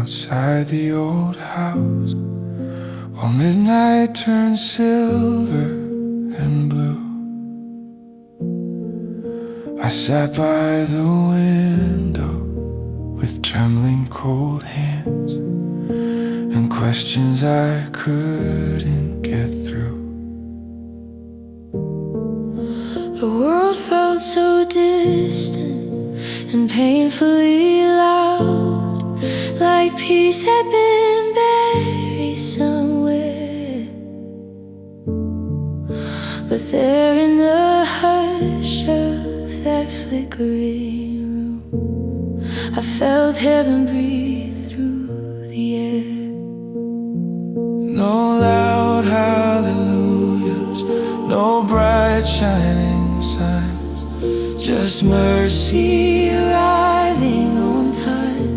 outside the old house, while midnight turned silver and blue. I sat by the window with trembling cold hands and questions I couldn't get through. The world felt so distant and painfully loud, like peace had been buried somewhere. But there in the hush of that flickering room, I felt heaven breathe through the air. No loud hallelujahs, no bright shining signs, just mercy arriving on time.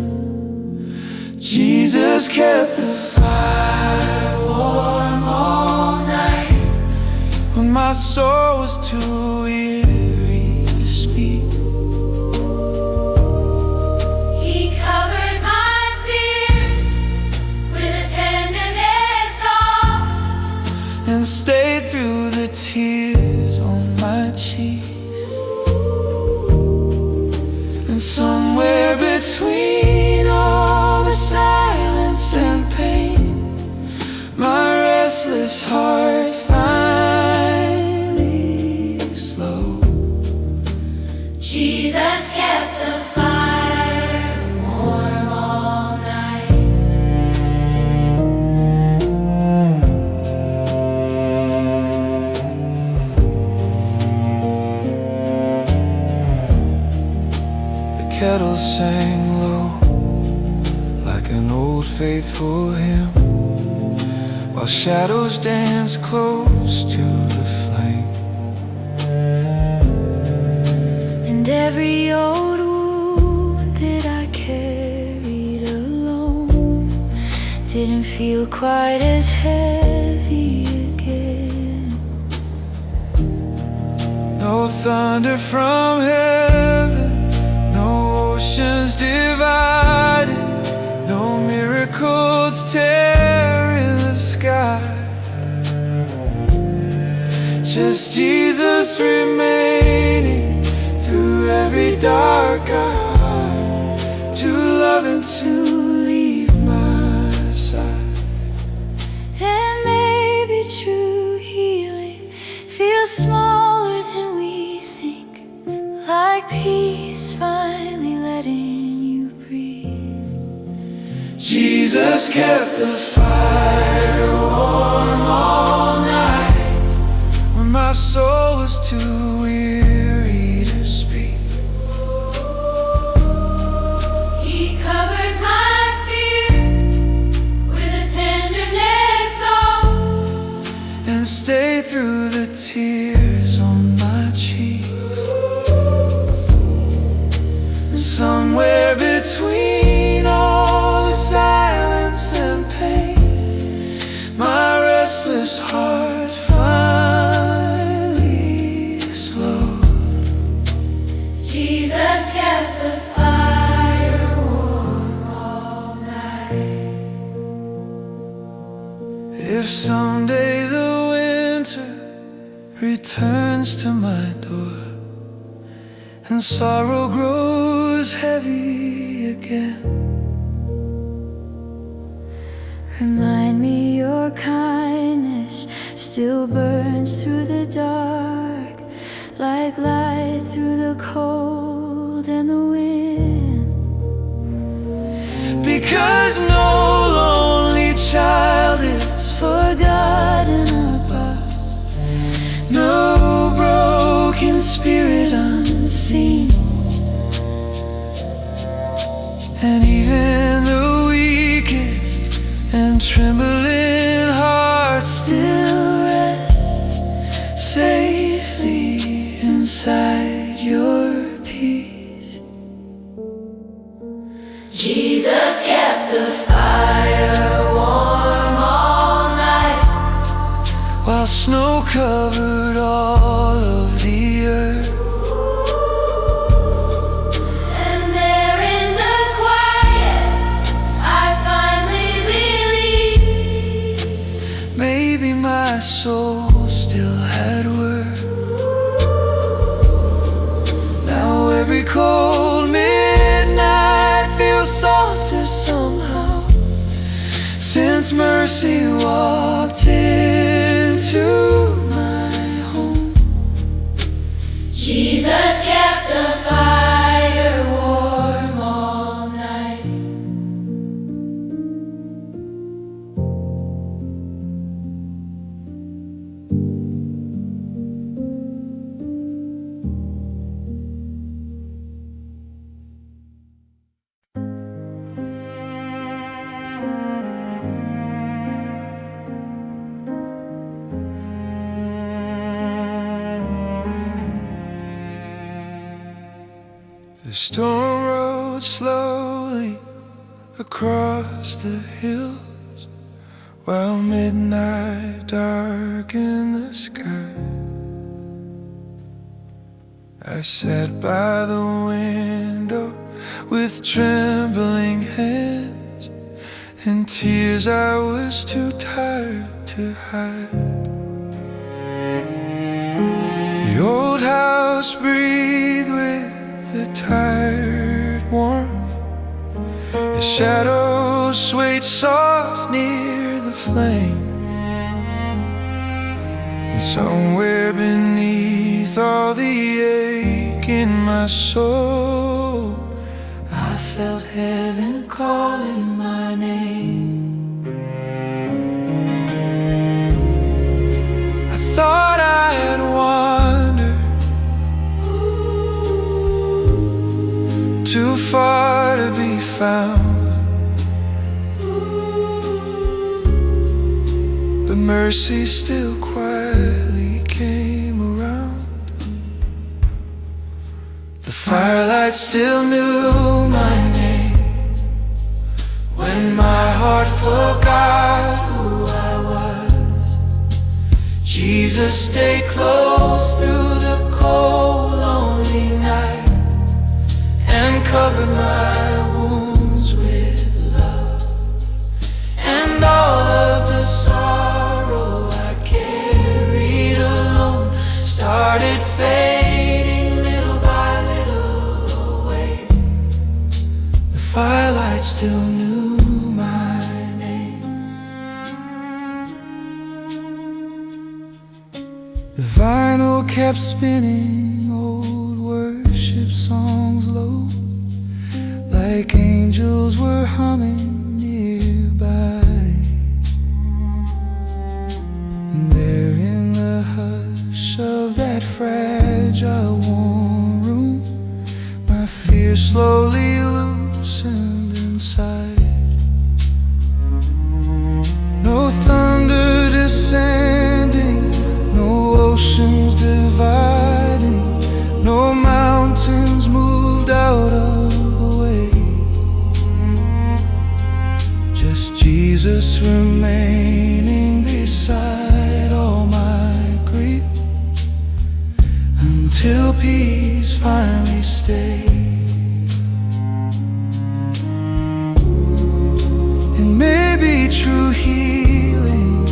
Jesus kept the fire warm all night when my soul was too weary to speak. He covered my fears with a tenderness soft And stayed through the tears on my cheeks. And somewhere between all the silence and pain, my restless heart finally slowed. Jesus kept the fire warm all night. The kettle sang low like an old faithful hymn, while shadows danced close to the flame. And every old wound that I carried alone didn't feel quite as heavy again. No thunder from heaven, no oceans divided, no miracles tearing the sky. Just Jesus remaining through every dark hour, to love and to leave my side. And maybe true healing feels smaller than we think, like peace finally letting you breathe. Jesus kept the fire warm all night when my soul was too weary to speak. He covered my fears with a tenderness soft And stayed through the tears on my cheeks. And somewhere between all the silence and pain, my restless heart finally slowed. Jesus kept the fire warm all night. If someday the winter returns to my door and sorrow grows heavy again, Remind me your kindness still burns through the dark, like light through the cold and the wind. because no lonely child is forgotten above, no broken spirit unseen. And even the weakest and trembling heart still rests safely inside your peace. Jesus kept the fire warm all night, while snow covered all of the earth. and there in the quiet I since mercy walked into my home. Jesus kept the fire warm all night. The storm rolled slowly across the hills, while midnight darkened the sky. I sat by the window with trembling hands and tears I was too tired to hide. The old house breathed with the tired warmth. The shadows swayed soft near the flame, and somewhere beneath all the ache in my soul, I felt heaven calling my name. I thought I had wandered too far to be found, but mercy still quietly came around. The firelight still knew my name when my heart forgot who I was. Jesus stayed close through the cold, lonely night and covered my wounds with love. And all of the sorrow I carried alone started fading little by little away. The firelight still knew my name. The vinyl kept spinning old worship songs low, like angels were humming nearby. And there in the hush of that fragile warm room, my fear slowly loosened inside. No thunder descending, no oceans dividing, no mountains moved out of the way. Just Jesus remaining beside all my grief, until peace finally stayed. And maybe true healing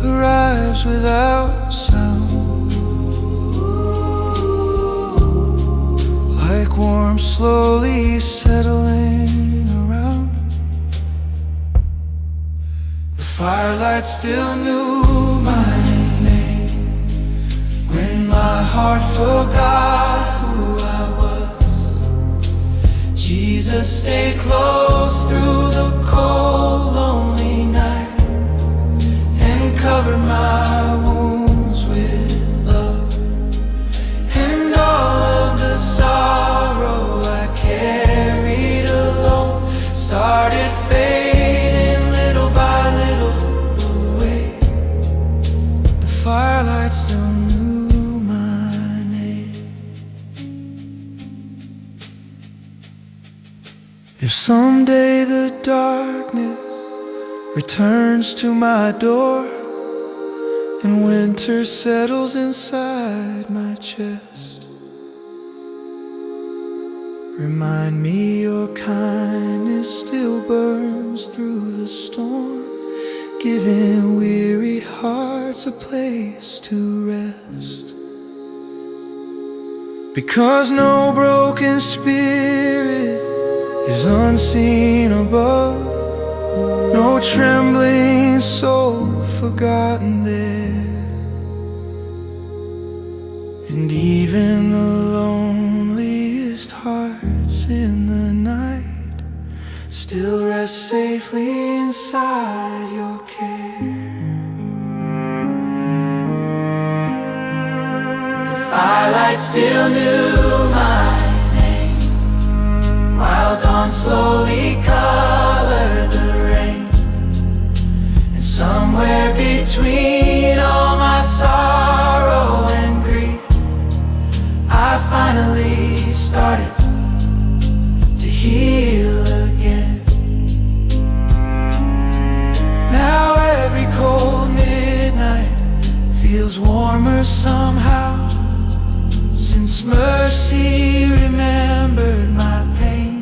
arrives without sound, like warmth slowly settling around. The firelight still knew my name when my heart forgot who I was. Jesus stayed close through the cold, lonely night and covered my wounds with love. And all of the sorrow I carried alone started fading little by little away. The firelight still knew my name. If someday the darkness returns to my door and winter settles inside my chest, remind me your kindness still burns through the storm, giving weary hearts a place to rest. Because no broken spirit is unseen above, no trembling soul forgotten there. And even the loneliest hearts in the night still rest safely inside your care. The firelight still knew my name, while dawn slowly colored the rain. And somewhere between all my sorrow and grief, I finally started to heal again. Now every cold midnight feels warmer somehow, since mercy remembered my pain.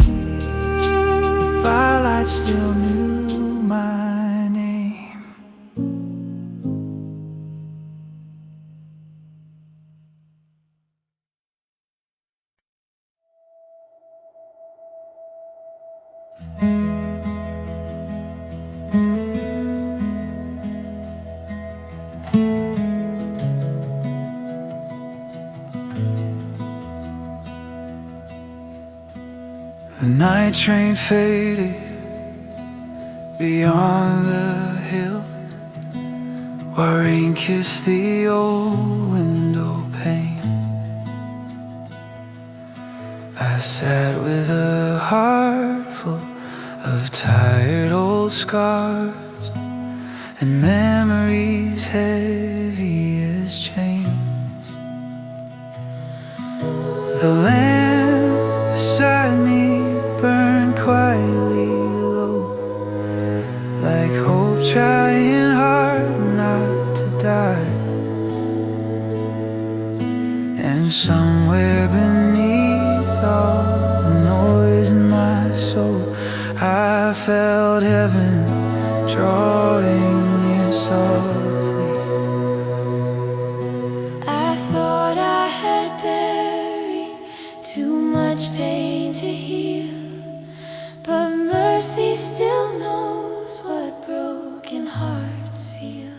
The firelight still knew my name. The night train faded beyond the hill, while rain kissed the old window pane. I sat with a heart full of tired old scars and memories heavy as chains. The lamp beside me burned quietly low, like hope trying hard not to die. And somewhere beneath all the noise in my soul, I felt heaven drawing near softly. I thought I had buried too much pain to heal, but mercy still knows what broken hearts feel.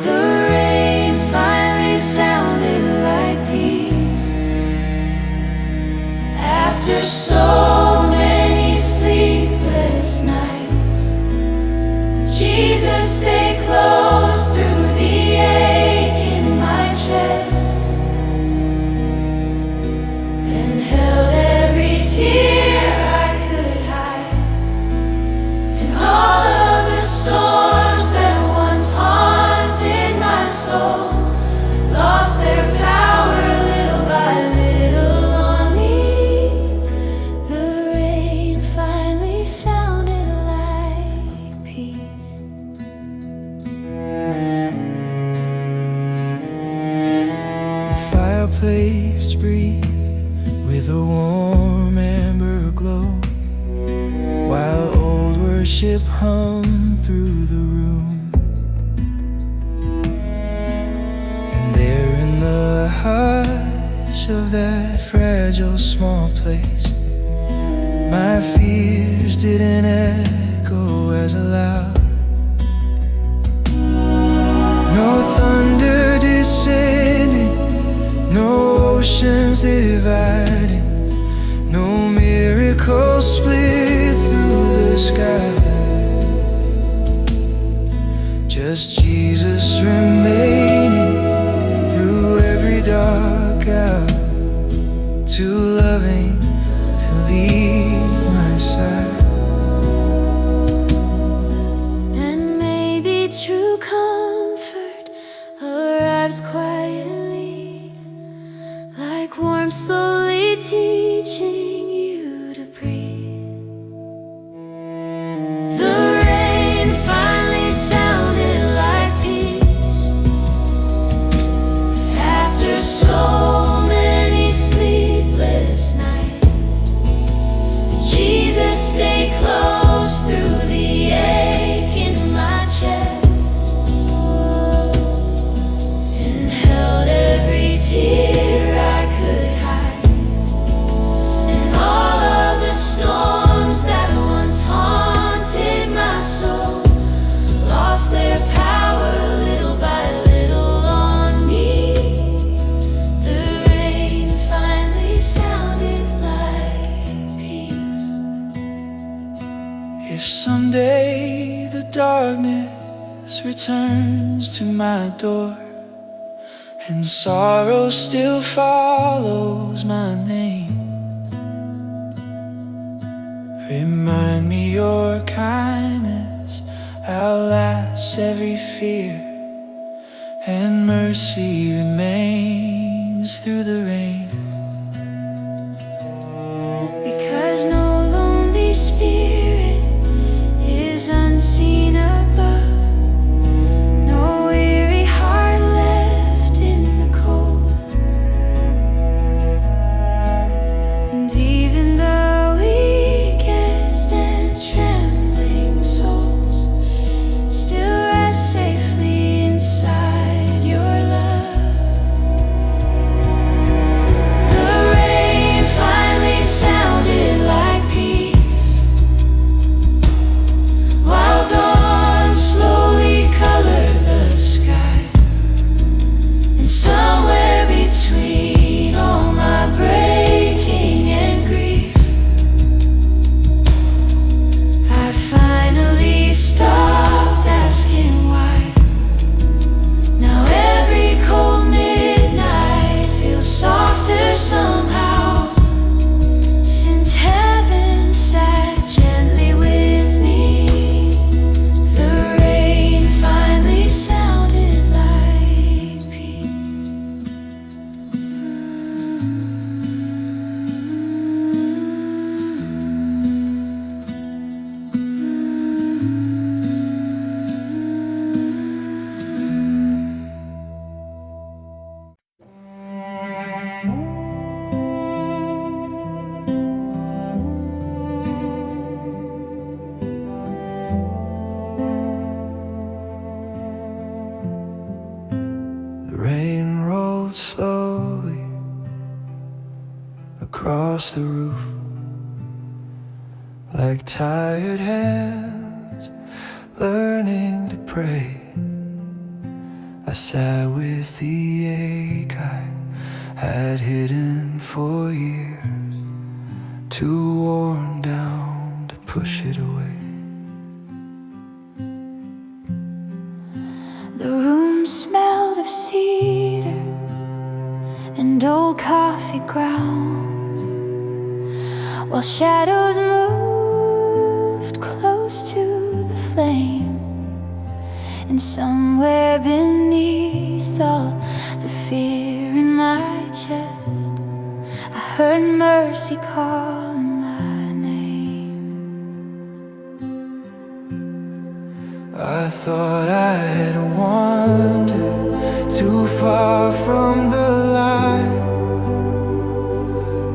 The rain finally sounded like peace after so many sleepless nights. Jesus, stay close through the ache in my chest, and held every tear I could hide, and all of the storms that once haunted my soul lost their power little by little on me. The rain finally sounded like peace. The fireplace breathed with a warm amber glow, while old worship hummed through the room. And there in the hush of that fragile small place, my fears didn't echo as loud. No thunder descending, no oceans dividing, no miracle split through the sky. Just Jesus remaining through every dark hour, too loving to leave my side. And maybe true comfort arrives quietly, like warmth slowly teaching you to breathe. The rain finally sounded like peace If someday the darkness returns to my door and sorrow still follows my name, remind me your kindness outlasts every fear, and mercy remains through the rain. Because no lonely spirit is unseen above, no weary heart left in the cold. And even the weakest and trembling souls still rest safely inside your love. The rain finally sounded like peace, while dawn slowly colored the sky. And somewhere between all my breaking and grief, I finally stopped asking why. Now every cold midnight feels softer somehow, since heaven sat gently with me. The rain finally sounded like peace. The rain rolled slowly across the roof, like tired hands learning to pray. I sat with the ache I had hidden for years, too worn down to push it away. The room smelled of cedar and old coffee grounds, while shadows moved close to the flame. And somewhere beneath all the fear in my chest, I heard mercy calling my name. I thought I had wandered too far from the light,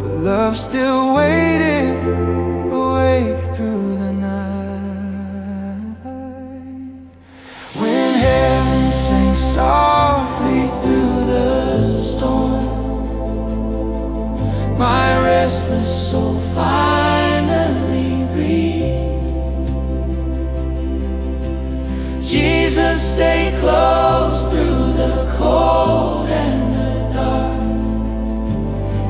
but love still waited, awake through the night. When heaven sang softly through the storm, my restless soul finally breathed. Jesus, stay close through the cold and the dark,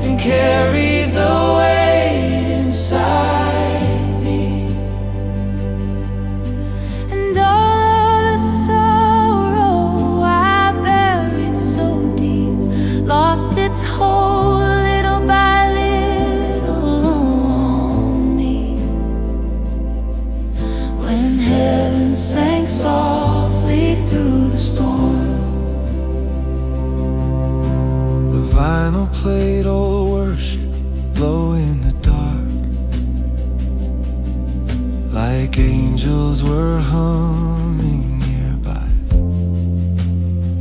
and carry the weight inside me. And all the sorrow I buried so deep lost its hold little by little on me. When heaven sang softly through the storm, the vinyl played old worship low in the dark, like angels were humming nearby.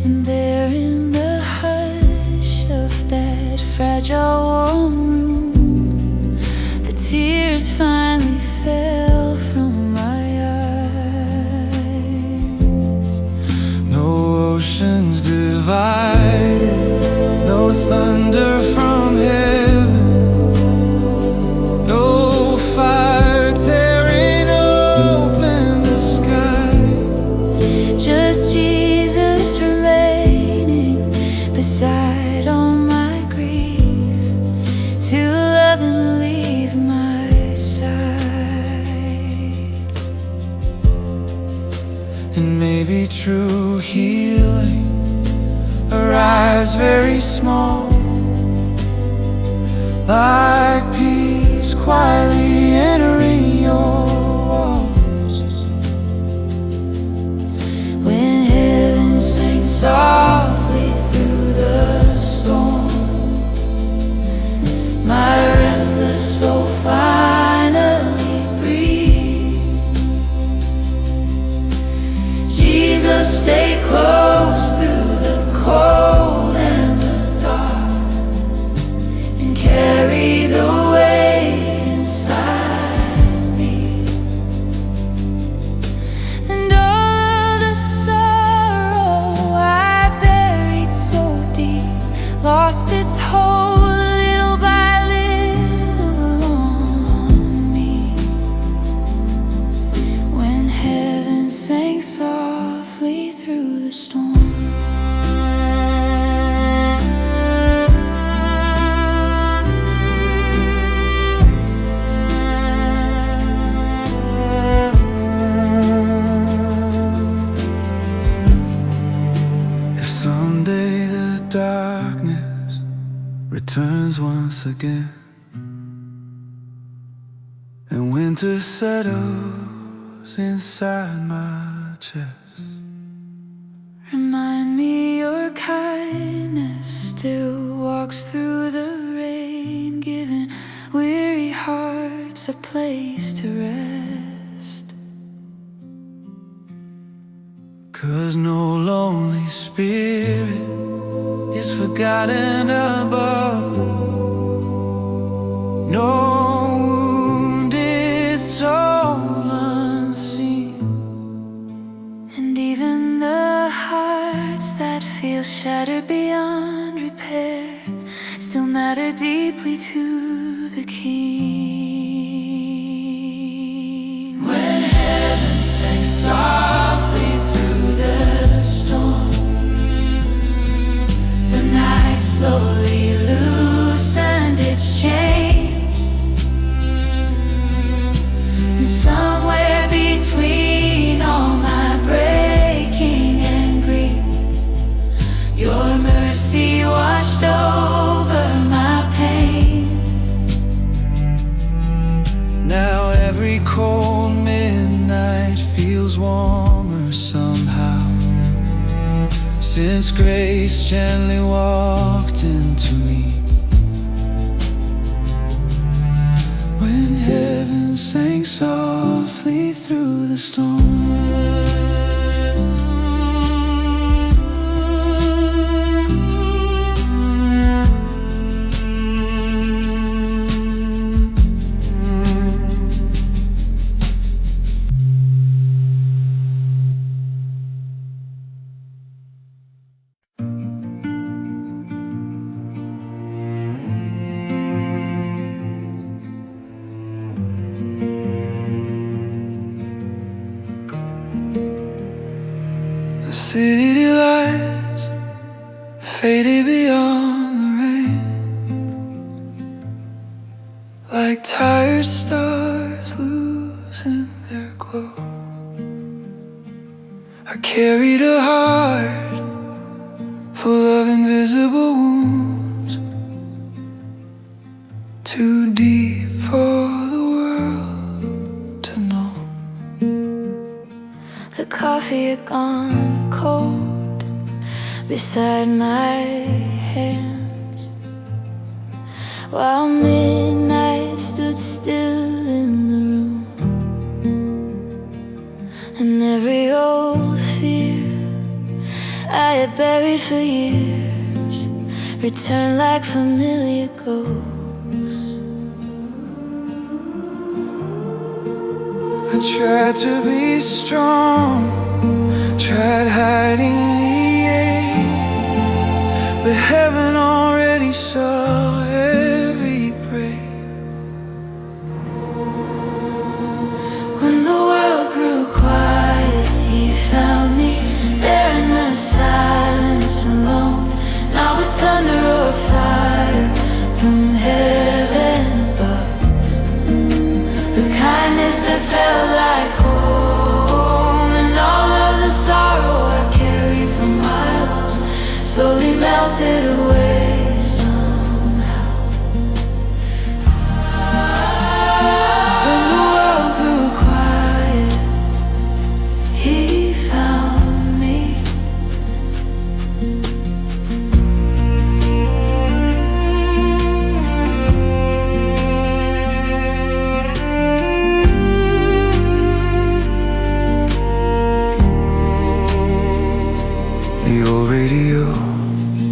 and there in the hush of that fragile warm room, the tears finally fell from my eyes. No oceans divided, no thunder from heaven, no fire tearing open the sky. Just Jesus remaining beside all my grief, to love and leave my side. is very small, like peace quietly entering your walls. When heaven sings softly through the storm, my restless soul finally breathes. Jesus, stay close through the cold and the dark, and carry the weight inside me. And all of the sorrow I buried so deep lost its hold little by little on me. When heaven sang softly through the storm. If someday the darkness returns once again, and winter settles inside my chest, Remind me your kindness still walks through the rain, giving weary hearts a place to rest. 'cause no lonely spirit is forgotten above, no wounded soul unseen. And even the hearts that feel shattered beyond repair still matter deeply to the King. When heaven sang softly through the storm, the night slowly loosened its chains, and somewhere between all my breaking and grief, your mercy washed over my pain. Now every cold midnight feels warmer somehow, since grace gently walked into me. When heaven sang softly through the storm. The city lights faded beyond the rain, like tired stars losing their glow. I carried a heart full of invisible wounds, too deep for the world to know. The coffee had gone cold beside my hands, while midnight stood still in the room. And every old fear I had buried for years returned like familiar ghosts. I tried to be strong, tried hiding the ache, but heaven already saw every break. When the world grew quiet, he found me there in the silence alone, not with thunder or fire from heaven above, but kindness that felt like home. And all of the sorrow I carried for miles slowly melted melted away somehow. When the world grew quiet, he found me. The old radio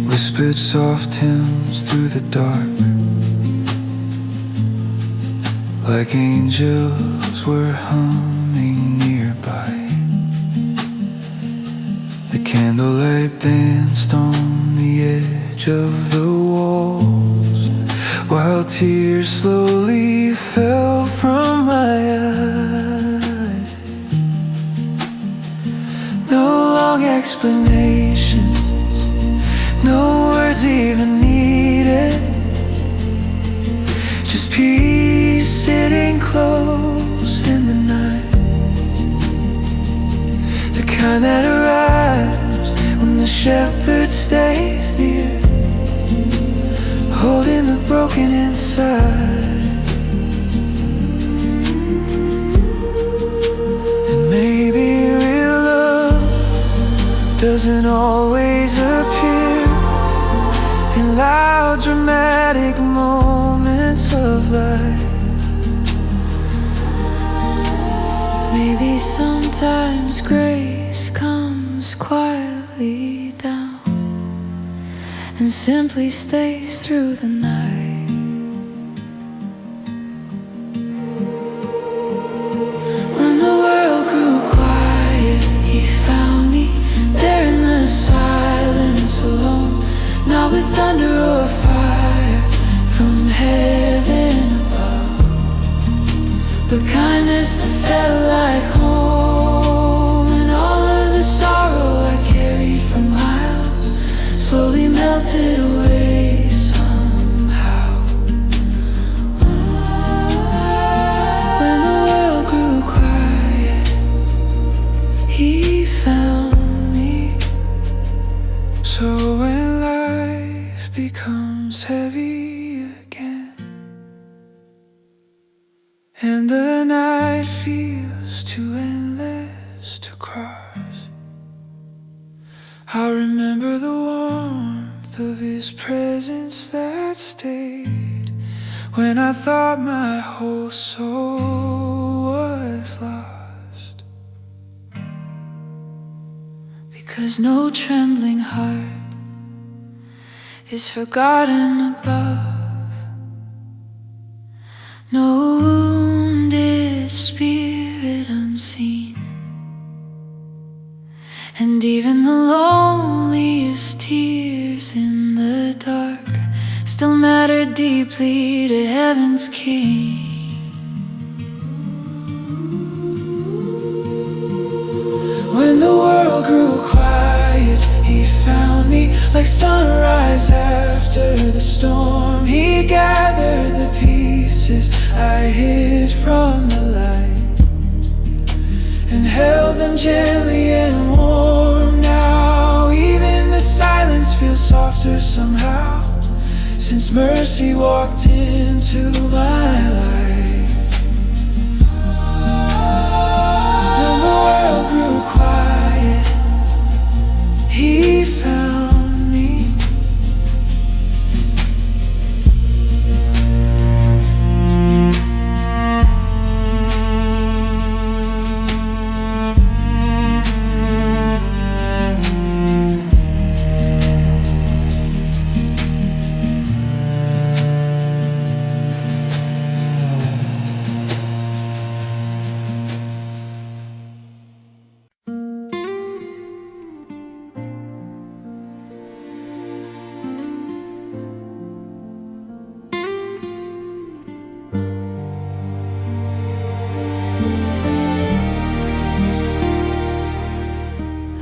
whispered soft hymns through the dark, like angels were humming nearby. The candlelight danced on the edge of the walls, while tears slowly fell from my eyes. No long explanations, no words even needed, just peace sitting close in the night. The kind that arrives when the shepherd stays near, holding the broken inside. And maybe real love doesn't always appear in loud dramatic moments of life. Maybe sometimes grace comes quietly down and simply stays through the night. When the world grew quiet, he found me there in the silence alone, not with thunder or fire from heaven above, but kindness that felt like home. And all of the sorrow I carried for miles slowly melted away somehow. When the world grew quiet, he found me. So when life becomes heavy again, and the night feels too endless to cross, I'll remember the warmth of his presence that stayed when I thought my whole soul was lost. Because no trembling heart is forgotten above, no wounded spirit unseen, and even the loneliest tears in the dark still matter deeply to heaven's King. When the world grew quiet, he found me like sunrise after the storm. He gathered the pieces I hid from the light and held them gently and warm. Now even the silence feels softer somehow, since mercy walked into my life. Then the world grew quiet, he found me.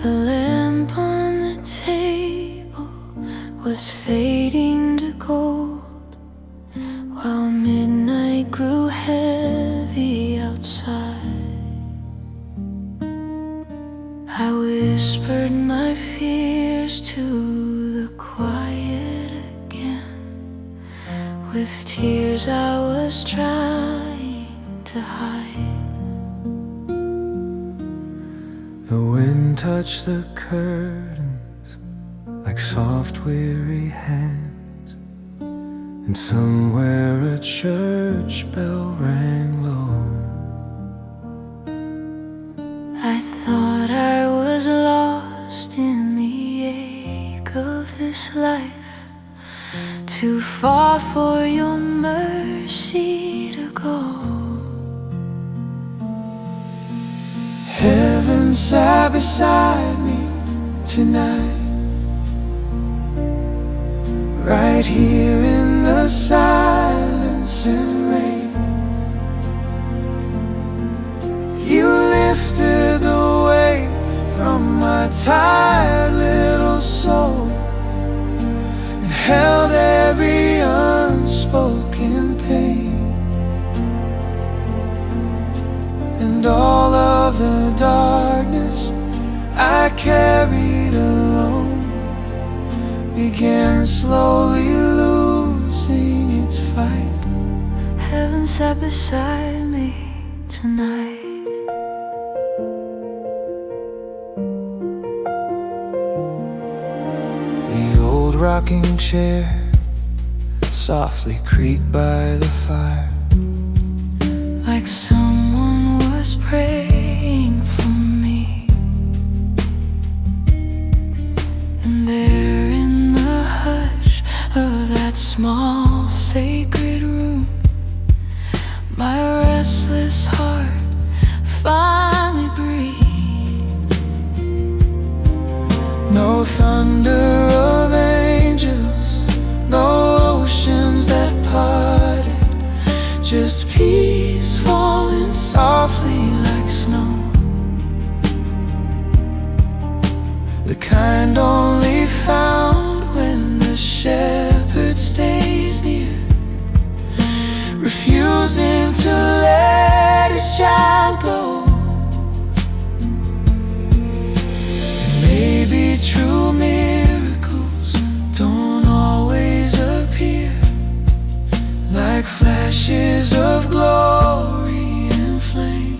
The lamp on the table was fading to gold, while midnight grew heavy outside. I whispered my fears to the quiet with tears I was trying to hide. The wind touched the curtains like soft, weary hands, and somewhere a church bell rang low. I thought I was lost in the ache of this life, too far for your mercy to go. Heaven sat beside me tonight, right here in the silence and rain. You lifted the weight from my tired little soul and held every unspoken pain. And all of the darkness I carried alone began slowly losing its fight. Heaven sat beside me tonight. The old rocking chair softly creaked by the fire, like someone was praying for me. And there in the hush of that small sacred room, my restless heart finally breathed. no thunder of angels, no oceans that parted, just peace falling softly like snow. The kind only found when the shepherd stays near, refusing to let his child go. And maybe true miracles don't always appear like flashes of glory and flame.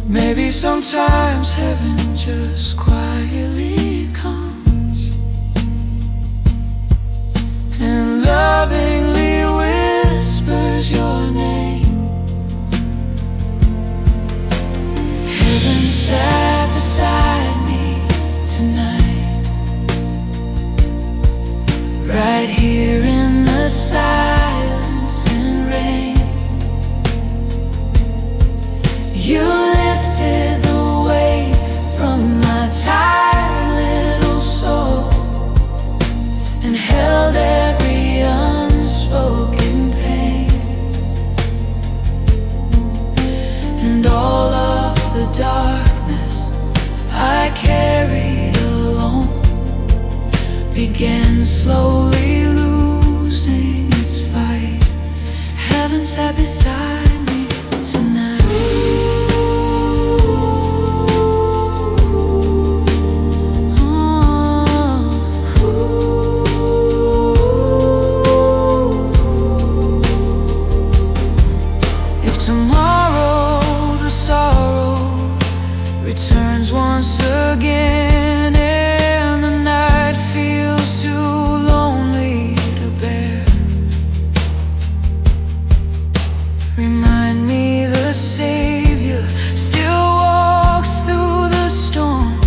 Maybe sometimes heaven just quietly comes and lovingly whispers your name. Heaven sat beside me tonight, right here in the silence and rain. You lifted the weight from my tired little soul and held every unspoken pain. And all of the darkness I carried alone began slowly losing its fight. Heaven sat beside me tonight. If tomorrow the sorrow returns once again and the night feels too lonely to bear, remind me the Savior still walks through the storm,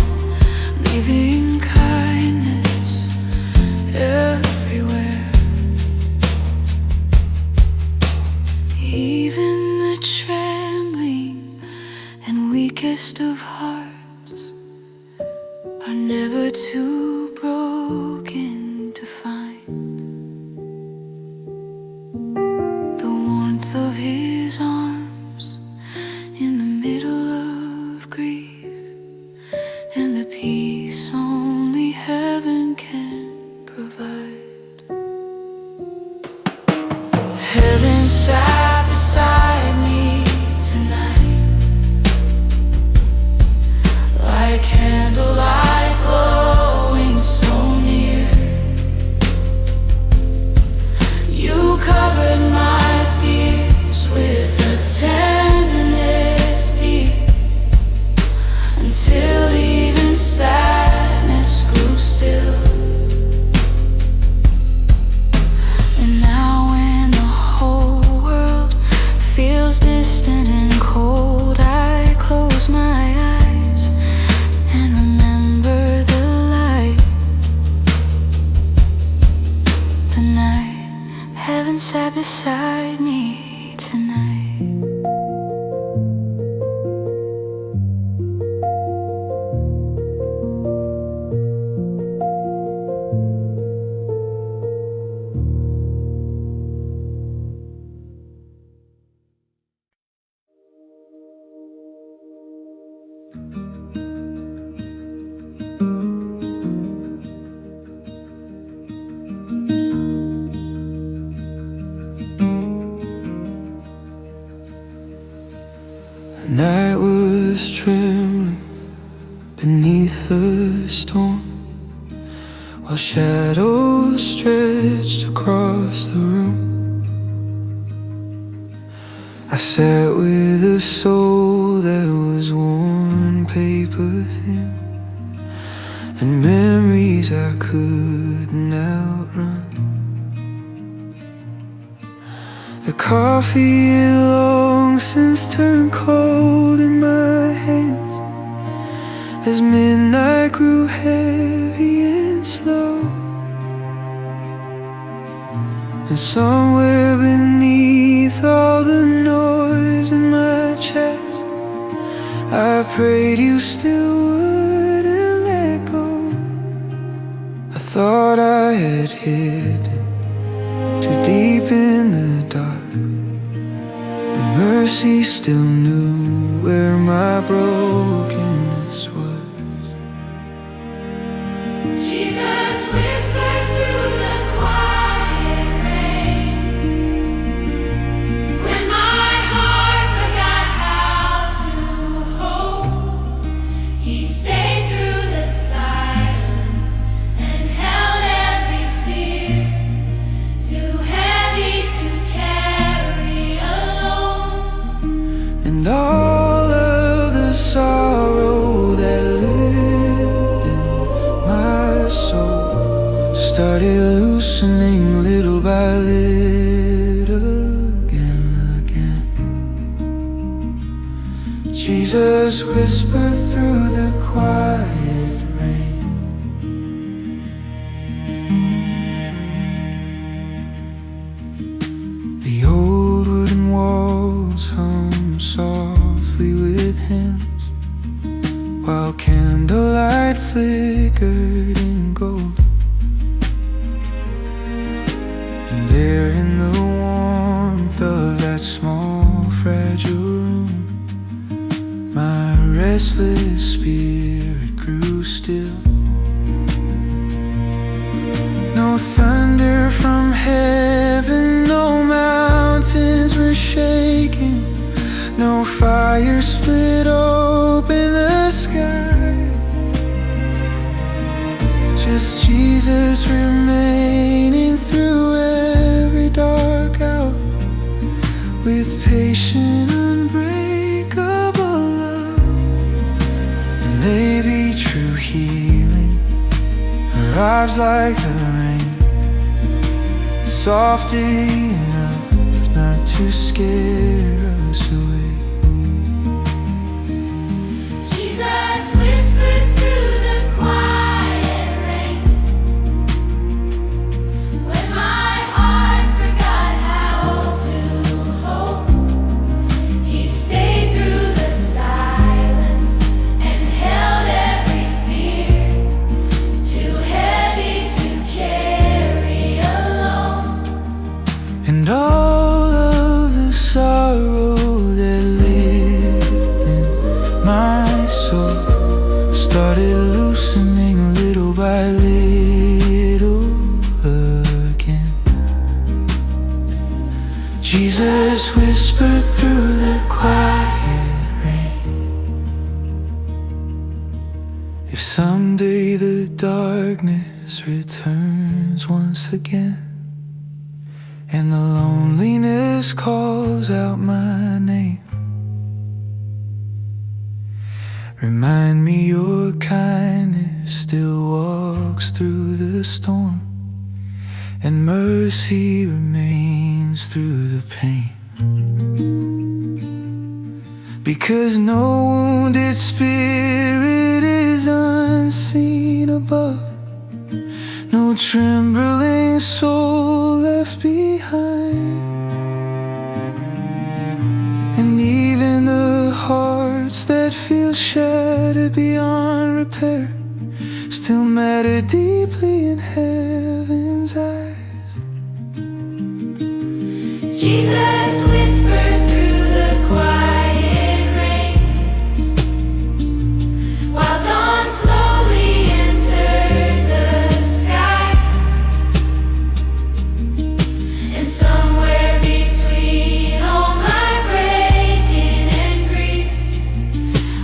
leaving kindness everywhere. Even the trembling and weakest of hearts are never too broken to find the warmth of His arms in the middle of grief, and the peace only heaven can provide. Heaven sat beside me tonight, beside me tonight. The night was trembling beneath the storm, while shadows stretched across the room. I sat with a soul that was worn paper thin, and memories I couldn't outrun. The coffee had long since turned cold in my hands, as midnight grew heavy and slow. And somewhere beneath all the noise in my chest, I prayed you still wouldn't let go. I thought I had hidden too deep in the dark, but mercy still knew where my brokenness was. Jesus whispered through the quiet rain, when my heart forgot how to hope. He stayed through the silence and held every fear, too heavy to carry alone. And all of the sorrow that lived in my soul started loosening little by little, again. Jesus whispered through the quiet rain. The old wooden walls hum softly with hymns, while candlelight flickered in gold. And there in the warmth of that small fragile room, my restless spirit grew still. No thunder from heaven, no mountains were shaking, no fire split open the sky. Just Jesus remaining through every dark hour, with patient, unbreakable love. And maybe true healing arrives like the rain, soft enough not to scare us away. Jesus whispered through the quiet rain, when my heart forgot how to hope. He stayed through the silence and held every fear, too heavy to carry alone. And all of the sorrow that lived in my soul started loosening little by little again. Jesus whispered through the quiet rain. If someday the darkness returns once again, and the loneliness calls out my name, remind me your kindness still walks through the storm, and mercy remains through the pain. Because no wounded spirit is unseen above, no trembling soul left behind. beyond repair still matter deeply in heaven's eyes. Jesus whispered through the quiet rain, while dawn slowly entered the sky. And somewhere between all my breaking and grief,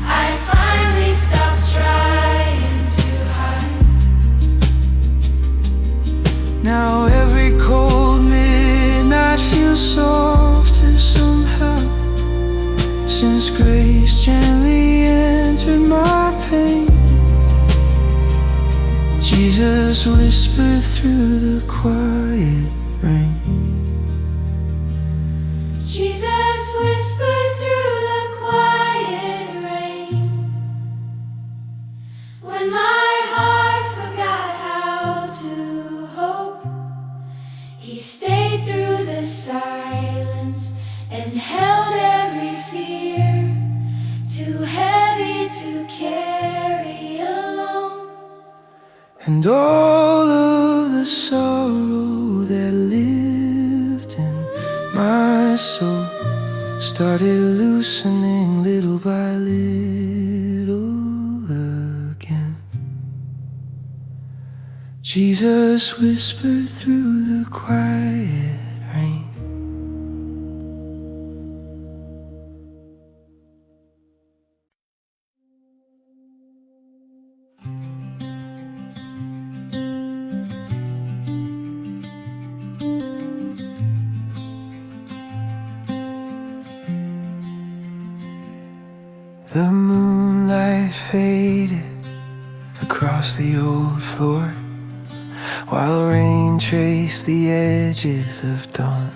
I finally stopped trying to hide. Now every cold midnight feels softer somehow, since grace gently entered my pain. Jesus whispered through the quiet rain. Jesus whispered through the quiet rain, when my heart forgot how to hope. He stayed through the silence and held every fear, too heavy to carry alone. And all of the sorrow that lived in my soul started loosening little by little again. Jesus whispered through the quiet rain. The moonlight faded across the old floor, while rain traced the edges of dawn.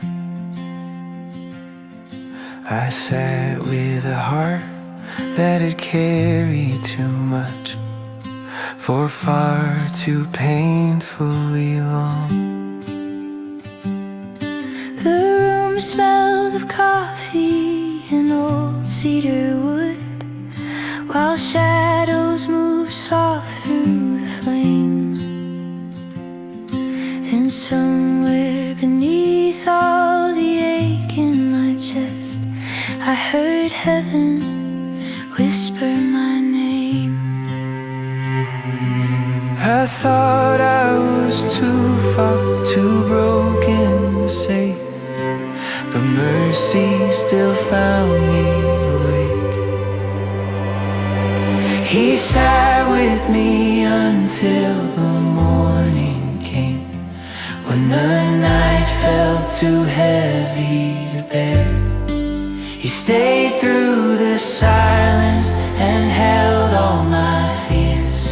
I sat with a heart that had carried too much for far too painfully long. The room smelled of coffee and old cedar wood, while shadows moved soft through the flame. And somewhere beneath all the ache in my chest, I heard heaven whisper my name. I thought I was too far, too broken to say, but mercy still found me awake. He sat with me until the morning came, when the night felt too heavy to bear. He stayed through the silence and held all my fears,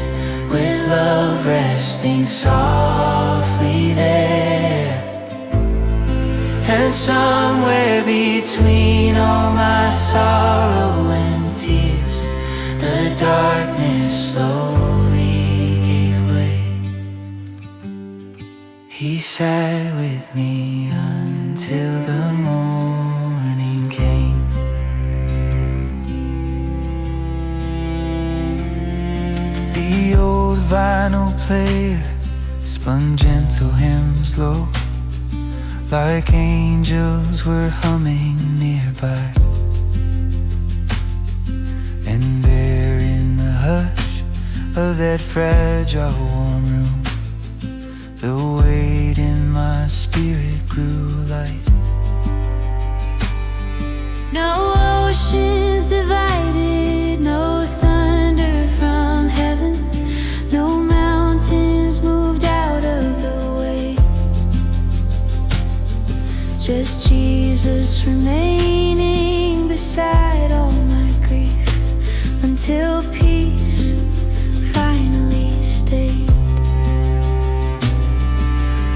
with love resting softly there. And somewhere between all my sorrow and tears, the darkness slowly gave way. He sat with me until the morning came. The old vinyl player spun gentle hymns low, like angels were humming nearby. And there in the hush of that fragile warm room, the weight in my spirit grew light. No oceans divided, no thunder from heaven, no mountains moved out of the way. Just Jesus remaining beside all my grief, until peace finally stayed.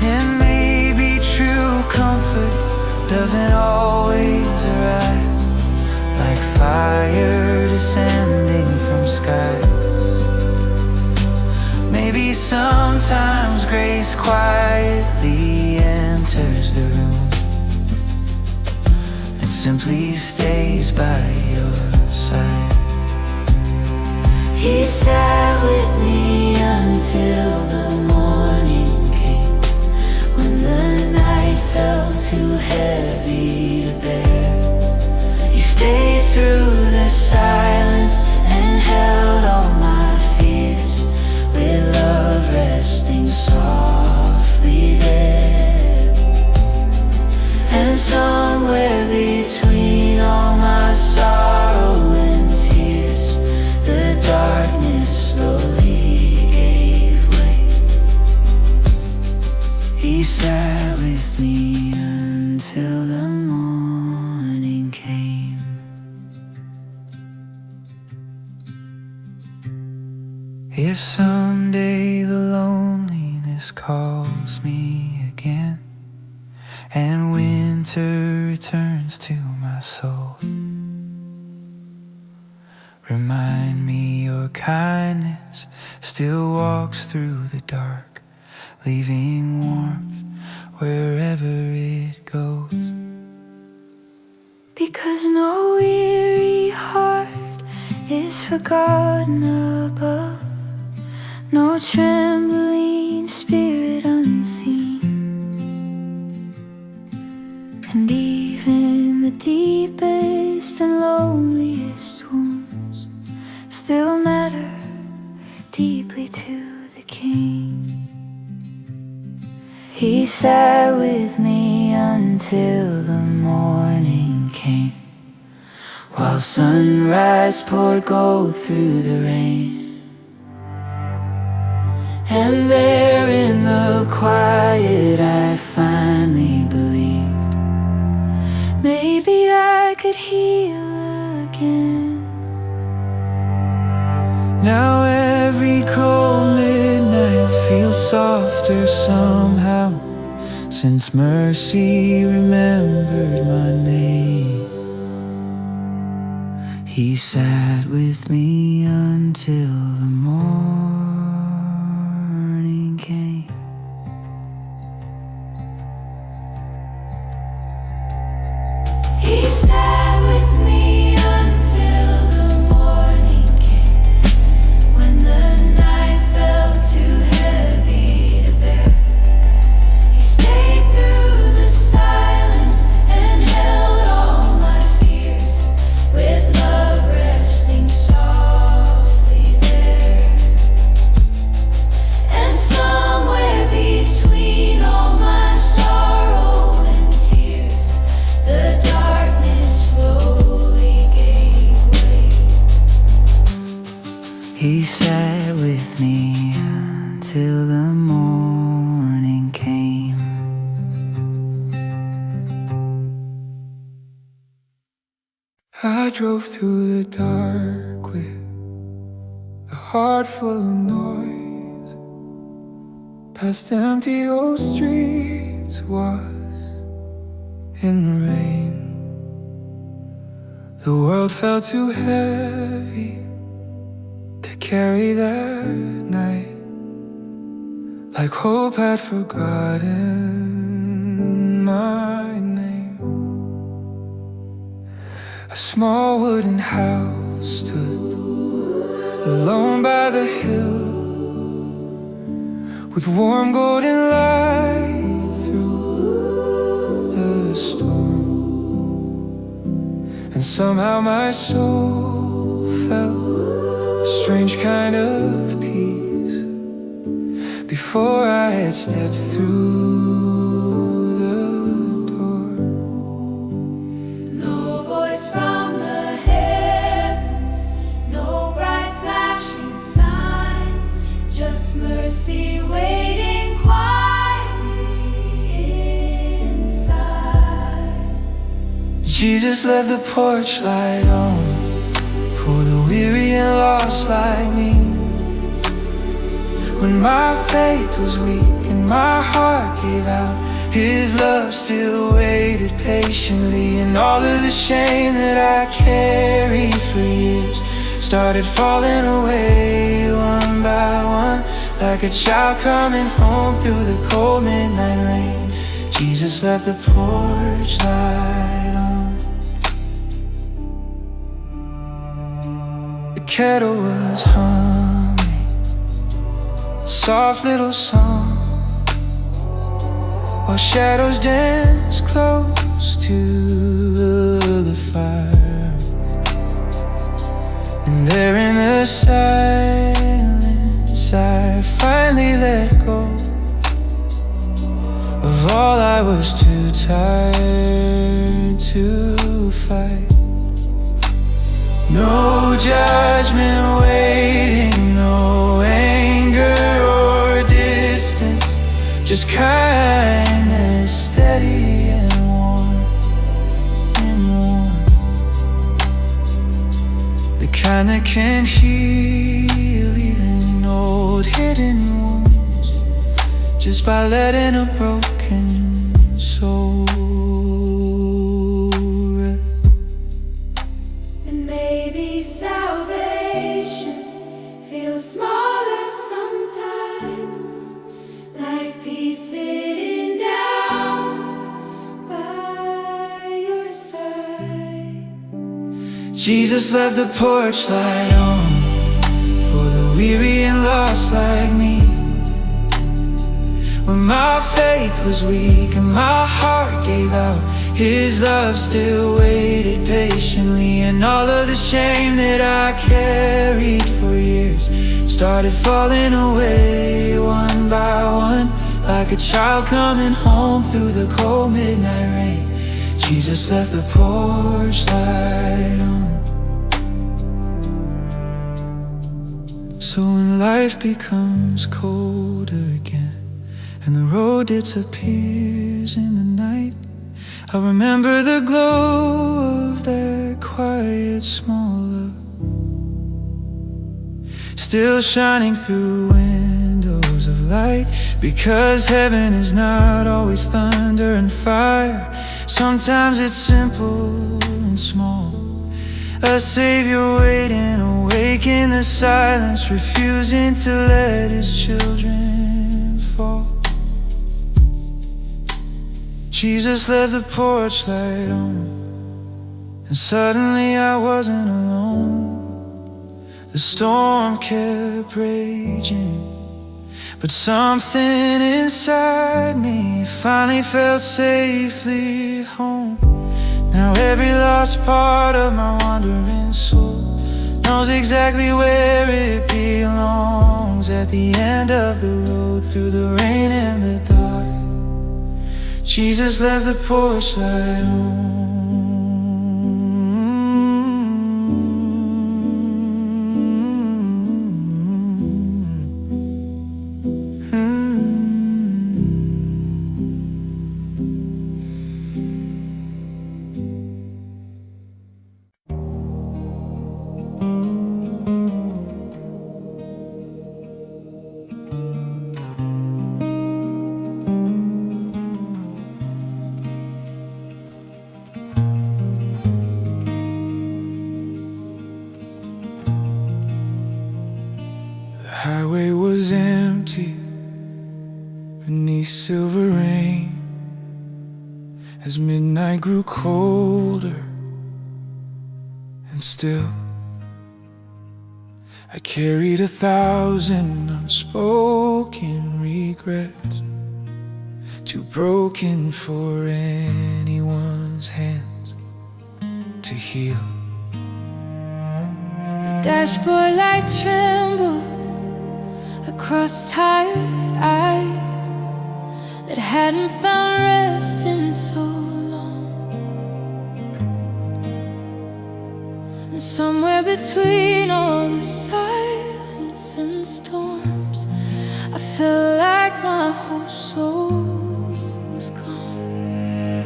And maybe true comfort doesn't always arrive like fire descending from skies. Maybe sometimes grace quietly enters the room and simply stays by your side. He sat with me until the morning came, when the night felt too heavy to bear. He stayed through the silence and held all my fears, with love resting softly there. And somewhere between all my sorrow and tears, the darkness slowly gave way. He sat with me until the morning came. If someday the loneliness calls me again, and winter returns to my soul, remind me your kindness still walks through the dark, leaving warmth wherever it goes. Because no weary heart is forgotten above, no trembling spirit unseen. And even the deepest and loneliest wounds still matter deeply to the King. He sat with me until the morning came, while sunrise poured gold through the rain. And there in the quiet I finally believed maybe I could heal again. Now every cold midnight feels softer somehow, since mercy remembered my name. He sat with me until the morning came. He sat with me until the morning came, when the night felt too heavy to bear. He stayed through the silence and held all my fears, with love resting softly there. And somewhere between all my sorrow and tears, the darkness slowly gave way. He sat with me until the morning came. I drove through the dark with a heart full of noise, past empty old streets, was in the rain. The world felt too heavy to carry that night, like hope had forgotten my name. A small wooden house stood alone by the hill, with warm golden light through the storm. And somehow my soul felt a strange kind of peace before I had stepped through the door. No voice from the heavens, no bright flashing signs, just mercy waiting quietly inside. Jesus left the porch light on for the weary and lost like me. When my faith was weak and my heart gave out, His love still waited patiently. And all of the shame that I carried for years started falling away one by one, like a child coming home through the cold midnight rain. Jesus left the porch light on. The kettle was humming a soft little song, while shadows danced close to the fire. And there in the silence I finally let go of all I was too tired to fight. No judgment waiting, no anger or distance, just kindness steady and warm, the kind that can heal even old hidden wounds, just by letting a broken soul rest. And maybe salvation feels smaller sometimes, like peace sitting down by your side. Jesus left the porch light on for the weary and lost like me. When my faith was weak and my heart gave out, His love still waited patiently. And all of the shame that I carried for years started falling away one by one, like a child coming home through the cold midnight rain. Jesus left the porch light on. So when life becomes colder again and the road disappears in the night, I'll remember the glow of that quiet small love, still shining through windows of light. Because heaven is not always thunder and fire, sometimes it's simple and small. A Savior waiting, awake in the silence, refusing to let His children fall. Jesus left the porch light on, and suddenly I wasn't alone. The storm kept raging, but something inside me finally felt safely home. Now every lost part of my wandering soul knows exactly where it belongs, at the end of the road, through the rain and the dark. Jesus left the porch light on. The highway was empty beneath silver rain, as midnight grew colder, and still I carried 1,000 unspoken regrets, too broken for anyone's hands to heal. The dashboard light trembled across tired eyes that hadn't found rest in so long. And somewhere between all the silence and storms, I felt like my whole soul was gone.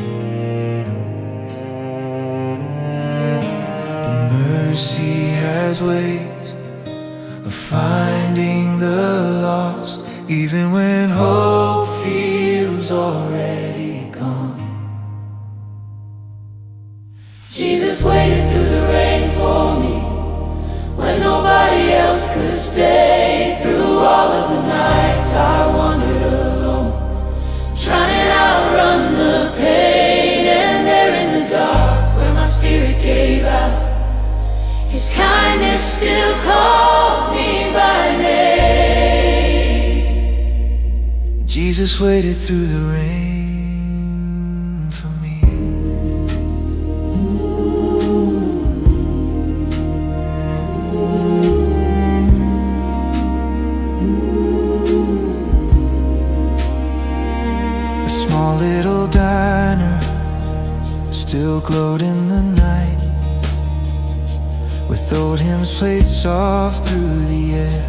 But mercy has ways of finding the lost, even when hope feels already gone. Jesus waited through the rain for me when nobody else could stay. Through all of the nights I wandered alone, trying to outrun the pain. And there in the dark, where my spirit gave out, His kind kindness still called me by name. Jesus waited through the rain for me. A small little diner still glowed in the night, with old hymns played soft through the air.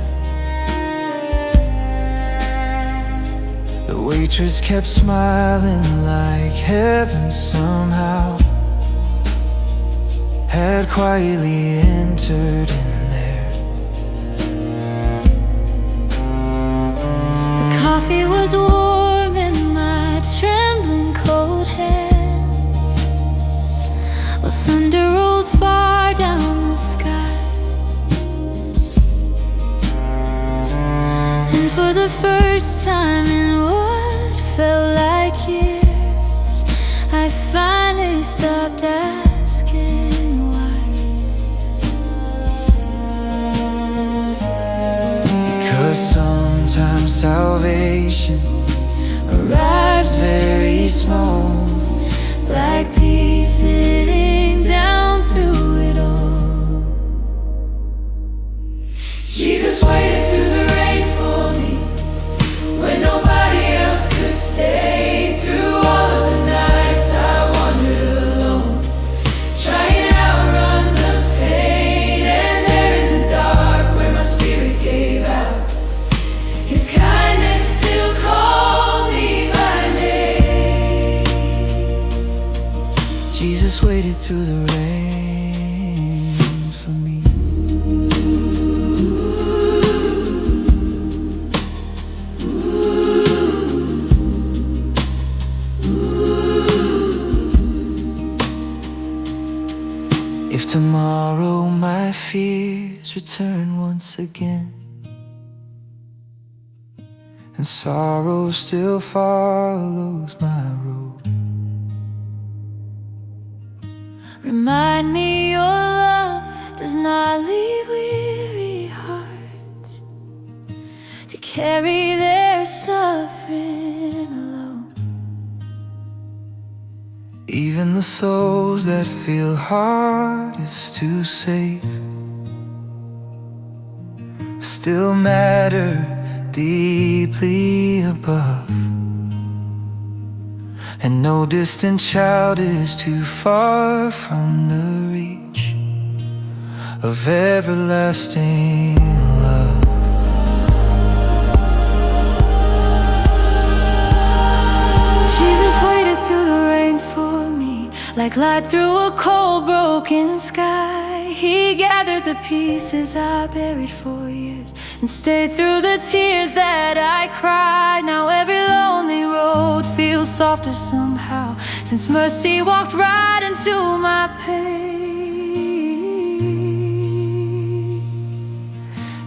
The waitress kept smiling like heaven somehow had quietly entered in there. The coffee was warm in my trembling cold hands, while thunder rolled far down the sky. And for the first time in what felt like years, I finally stopped asking why. Because sometimes salvation arrives very small, Like peace sitting down through it all. Jesus waited through the rain for me when nobody else could stay. Through all of the nights I wandered alone, trying to outrun the pain. And there in the dark where my spirit gave out, His kindness still called me by name. Jesus waited through the rain for me. If tomorrow my fears return once again, and sorrow still follows my road, Remind me your love does not leave weary hearts to carry their suffering alone. even the souls that feel hardest to save still matter deeply above. And no distant child is too far from the reach of everlasting love. Jesus waited through the rain for me, like light through a cold, broken sky. He gathered the pieces I buried for years and stayed through the tears that I cried. Now every lonely road feels softer somehow, since mercy walked right into my pain.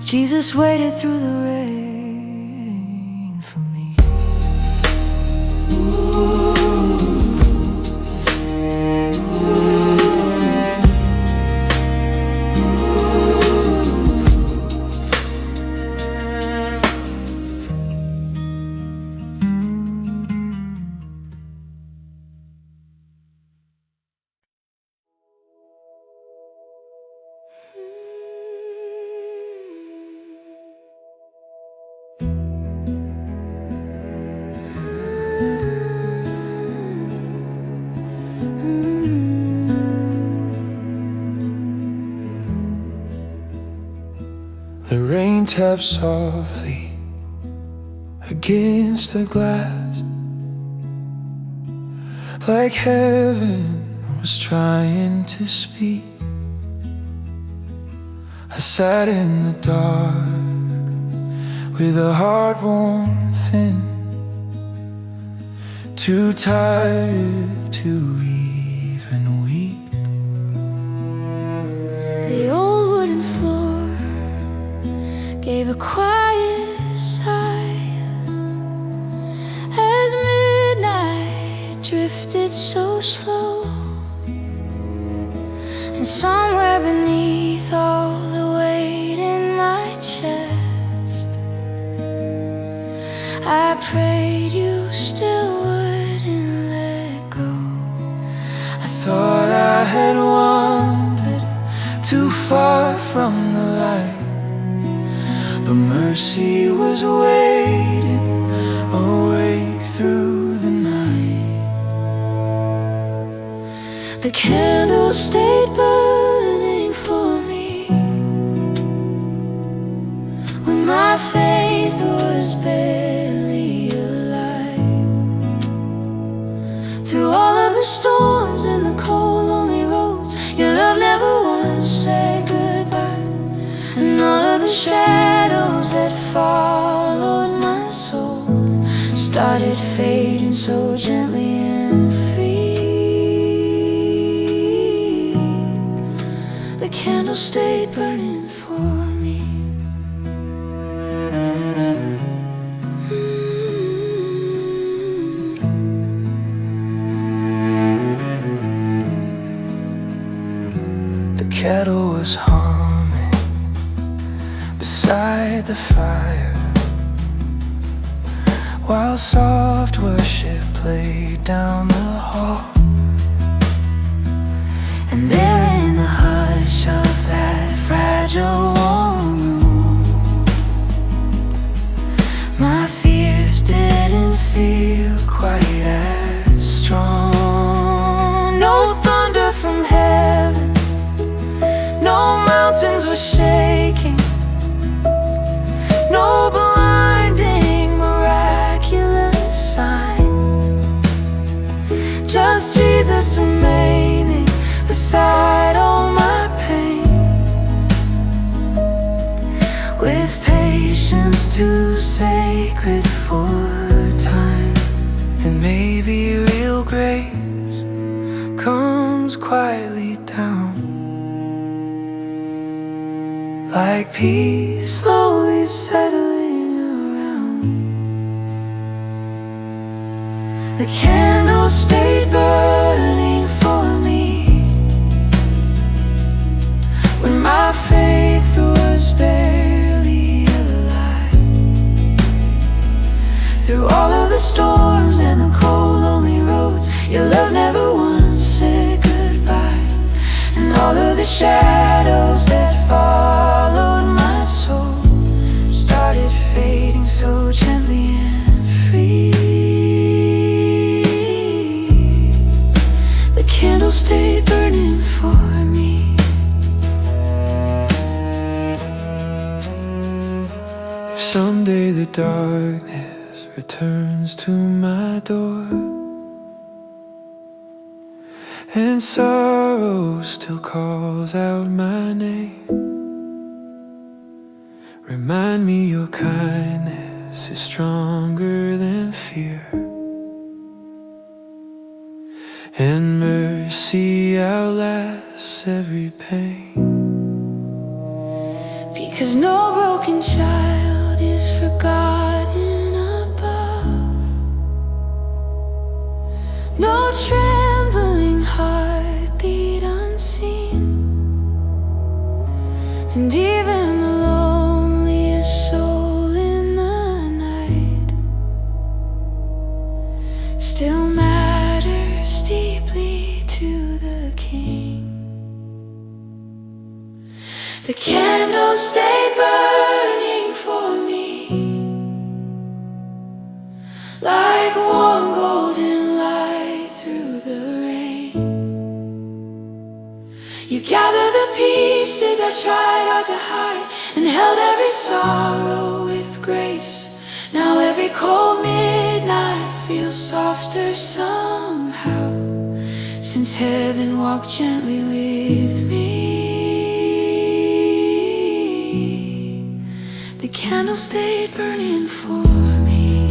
Jesus waited through the rain for me. The rain taps softly against the glass, like heaven was trying to speak. I sat in the dark with a heart worn thin, too tired to even weep. The old wooden floor gave a quiet sigh as midnight drifted so slow, and somewhere beneath all I prayed you still wouldn't let go. I thought I had wandered too far from the light, but mercy was waiting, awake through the night. The candle stayed burning for me when my faith was barely alive. Through all of the storms and the cold, lonely roads, your love never once said goodbye. And all of the shadows that followed my soul started fading so gently and free. The candle stayed burning for me. The kettle was humming beside the fire, while soft worship played down the hall. And there in the hush of that fragile warm room, my fears didn't feel quite as strong. No thunder from heaven, no mountains were shaking, no blinding miraculous sign, just Jesus remaining beside all my pain, with patience too sacred for time. and maybe real grace comes quietly down, like peace slowly settling around. The candle stayed burning for me when my faith was barely alive. Through all of the storms and the cold, lonely roads, your love never once said goodbye. And all of the shadows that followed my soul started fading so gently and free. The candle stayed burning for me. If someday the darkness returns to my door, and sorrow still calls out my name, remind me your kindness is stronger than fear, and mercy outlasts every pain. Because no broken child is forgotten above, no trembling heartbeat unseen, and even the loneliest soul in the night still matters deeply to the King. The candle stayed burning for me, like warm golden light through the rain. You gathered the pieces I tried hard to hide, and held every sorrow with grace. Now every cold midnight feels softer somehow, since heaven walked gently with me. The candle stayed burning for me.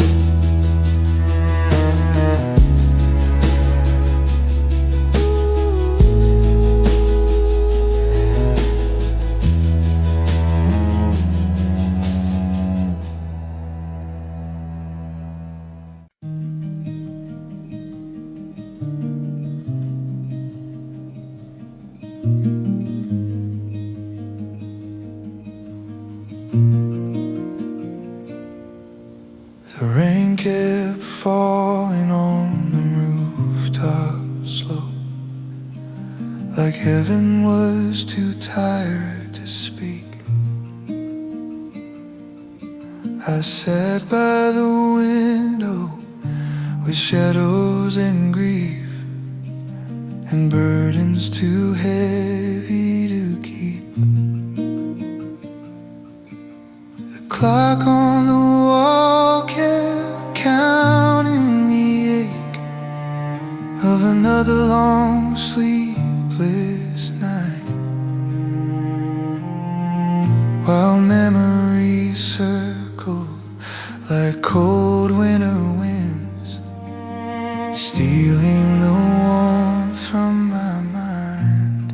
The rain and was too tired to speak. I sat by the window with shadows and grief and burdens too heavy to keep. The clock on the wall kept counting the ache of another long sleepless night, while memories circled like cold winter winds, stealing the warmth from my mind.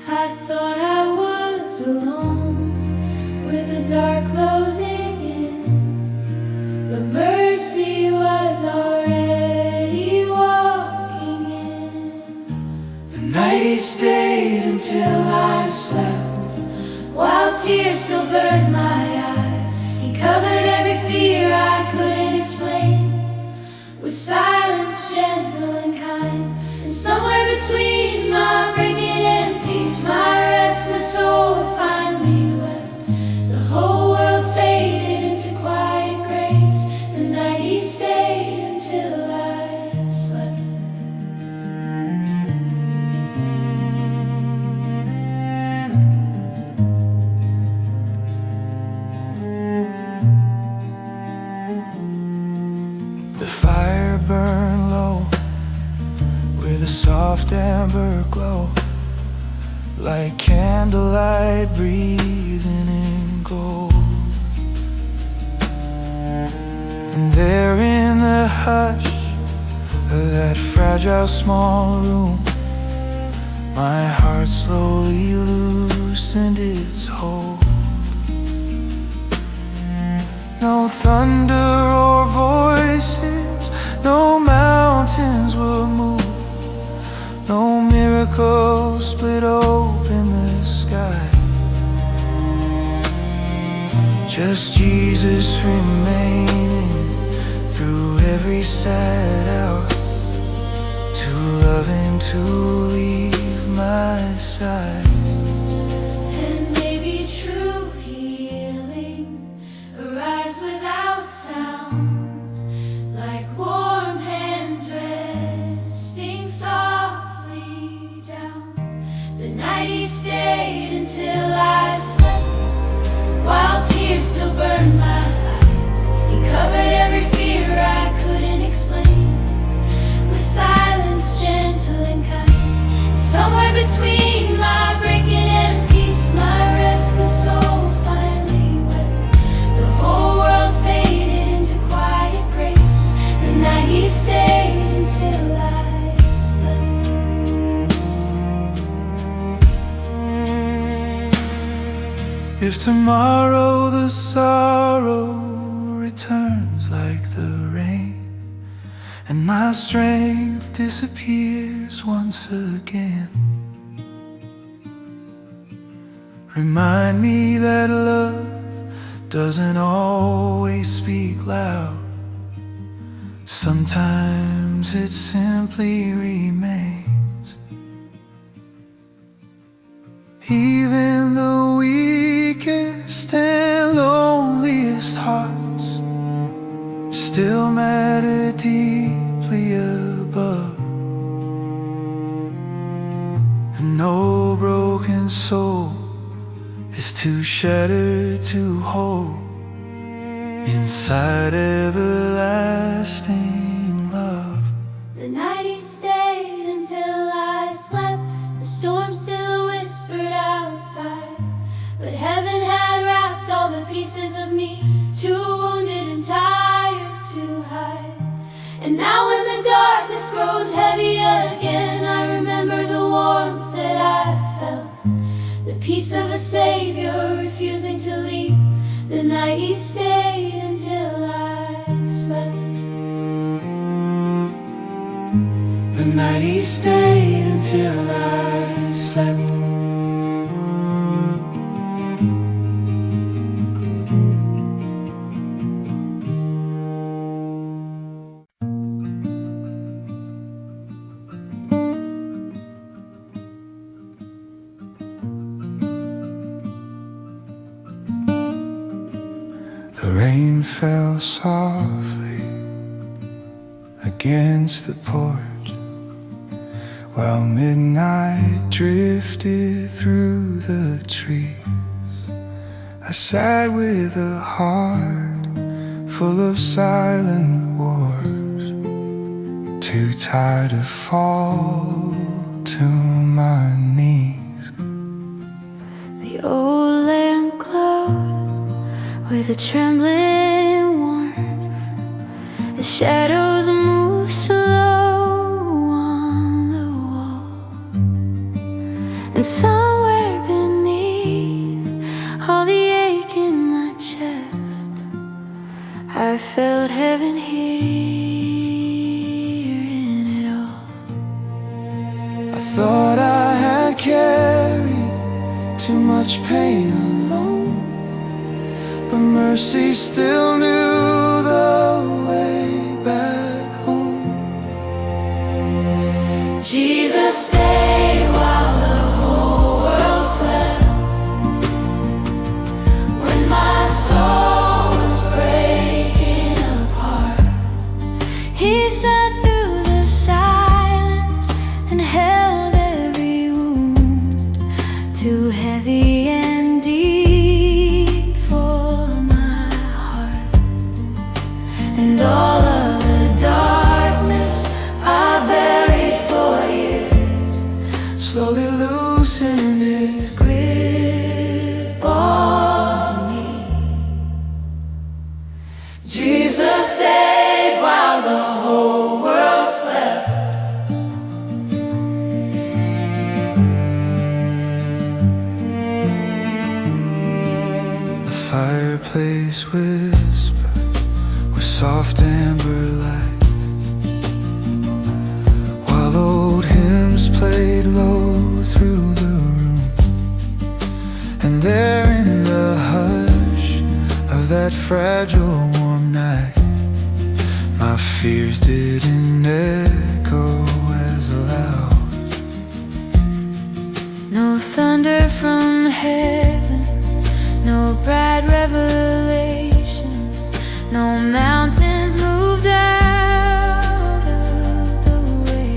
I thought I was alone, with the dark closing in, but mercy was already walking in. The night he stayed until I slept, while tears still burned my eyes. He covered every fear I couldn't explain, with silence gentle and kind. And somewhere between my breaking and peace, my restless soul finally wept. The whole world faded into quiet grace, the night he stayed until I slept. the fire burned low with a soft amber glow, like candlelight breathing in gold. And there in the hush of that fragile small room, my heart slowly loosened its hold. No thunder or voices, no mountains were moved, no miracle split open the sky. Just Jesus remaining through every sad hour, too loving to leave my side. And maybe true healing arrives without sound, like warm hands resting softly down. The night he stayed until I slept, while tears still burned my eyes. He covered every fear I couldn't explain, with silence gentle and kind. Somewhere between my breaking and peace, my restless soul finally wept. The whole world faded into quiet grace, the night he stayed until I slept. If tomorrow the sorrow returns like the rain, and my strength disappears once again, remind me that love doesn't always speak loud. Sometimes it simply remains. Even the weakest and loneliest hearts still matter deeply above, and no broken soul is too shattered to hold inside everlasting love. The night he stayed until I slept, the storm still whispered outside, but heaven had wrapped all the pieces of me, too wounded and tired to hide. And now when the darkness grows heavy again, I remember the warmth that I felt, the peace of a savior refusing to leave, the night he stayed until I slept. The night he stayed until I slept. Rain fell softly against the porch, while midnight drifted through the trees. I sat with a heart full of silent wars, too tired to fall to my knees. The old lamp glowed with a trembling warmth. The shadows moved slow on the wall, and somewhere beneath all the ache in my chest, I felt heaven here in it all. I thought I had carried too much pain alone, but mercy still knew the way back home. Jesus stayed while the whole world slept. When my soul was breaking apart, He sat through the silence and held every wound, too heavy and deep for my heart. And all of the darkness I buried for years Slowly loosened His grip on me. Jesus stayed while the whole world slept. The fireplace whispered with soft amber light, while old hymns played low through the room. And there in the hush of that fragile warm night, my fears didn't echo as loud. No thunder from heaven, no bright revelations, no mountains moved out of the way.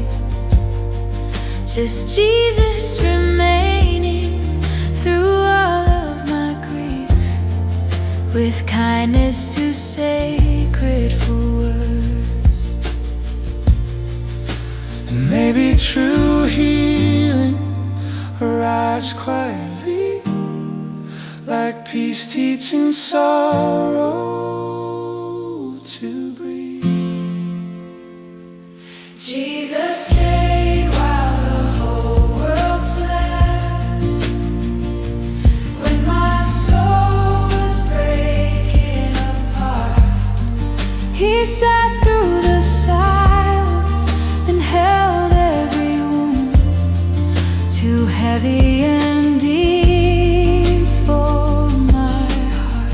Just Jesus remaining through all of my grief, with kindness too sacred for words. And maybe true healing arrives quietly, like peace teaching sorrow to breathe. Jesus stayed while the whole world slept. When my soul was breaking apart, He sat through the silence and held every wound, too heavy and deep for my heart.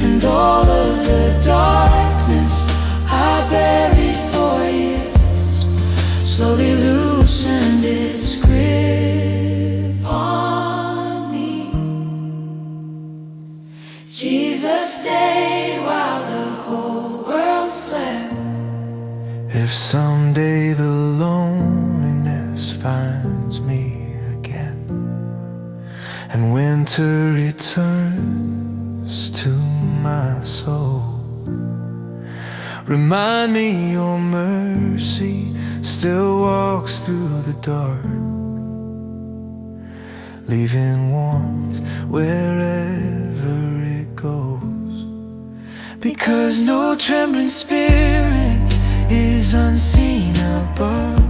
And all of the darkness I buried for years slowly loosened its grip On me, Jesus stayed while the whole world slept. If someday the loneliness finds me again, and winter returns to my soul, remind me your mercy still walks through the dark, leaving warmth wherever it goes. Because no trembling spirit is unseen above,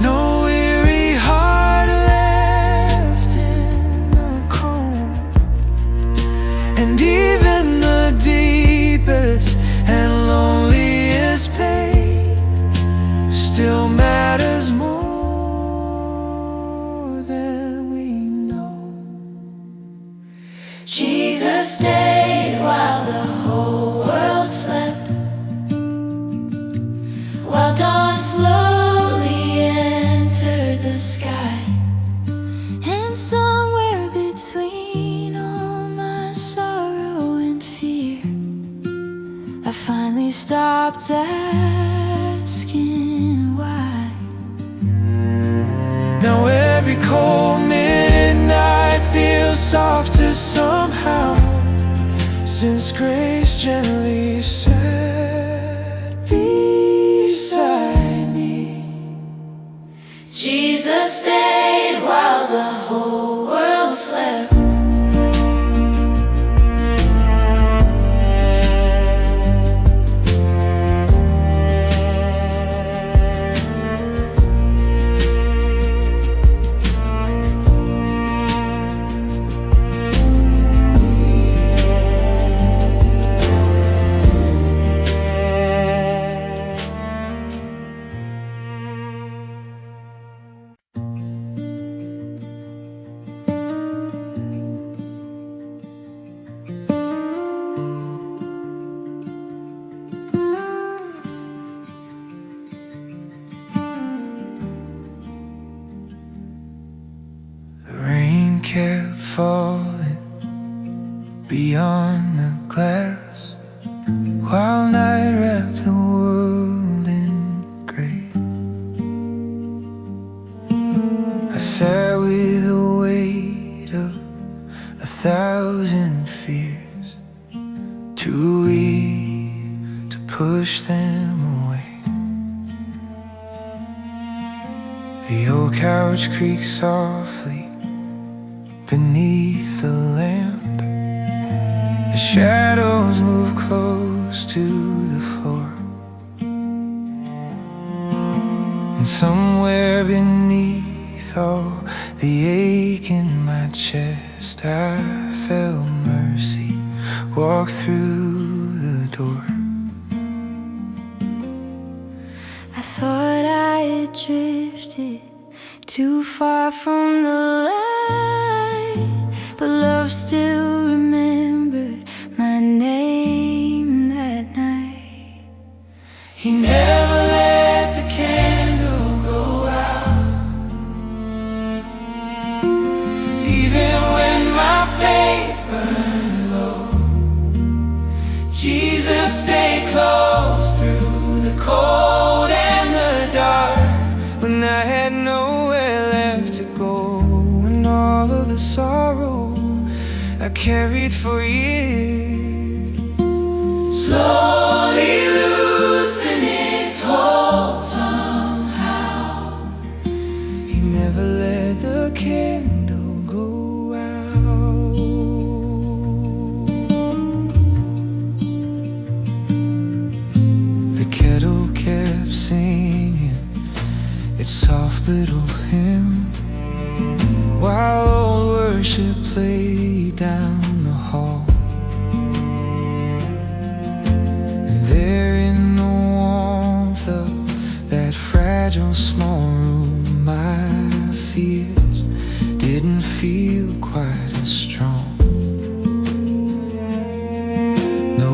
no weary heart left in the cold. And even the deepest and loneliest pain still matters more than we know. Jesus stayed while the whole world slept, while dawn slowly entered the sky. And somewhere between all my sorrow and stopped asking why. Now every cold midnight feels softer somehow, since grace gently sat beside me. Jesus stayed while the whole world slept. The rain kept falling beyond the glass, while night wrapped the world in gray. I sat with the weight of 1,000 fears, too weak to push them away. The old couch creaked softly beneath the lamp. The shadows move close to the floor, and somewhere beneath all the ache in my chest, I felt mercy walk through the door. I thought I had drifted too far from the light, but love still remembered my name that night. He never let the candle go out, even when my faith burned low. Jesus stayed close through the cold and the dark, when I had nowhere left to go, and all of the sorrow I carried for years slowly loosen its hold somehow. He never let the candle go out. The kettle kept singing its soft little hymn, while old worship played down the hall. And there in the warmth of that fragile small room, my fears didn't feel quite as strong. No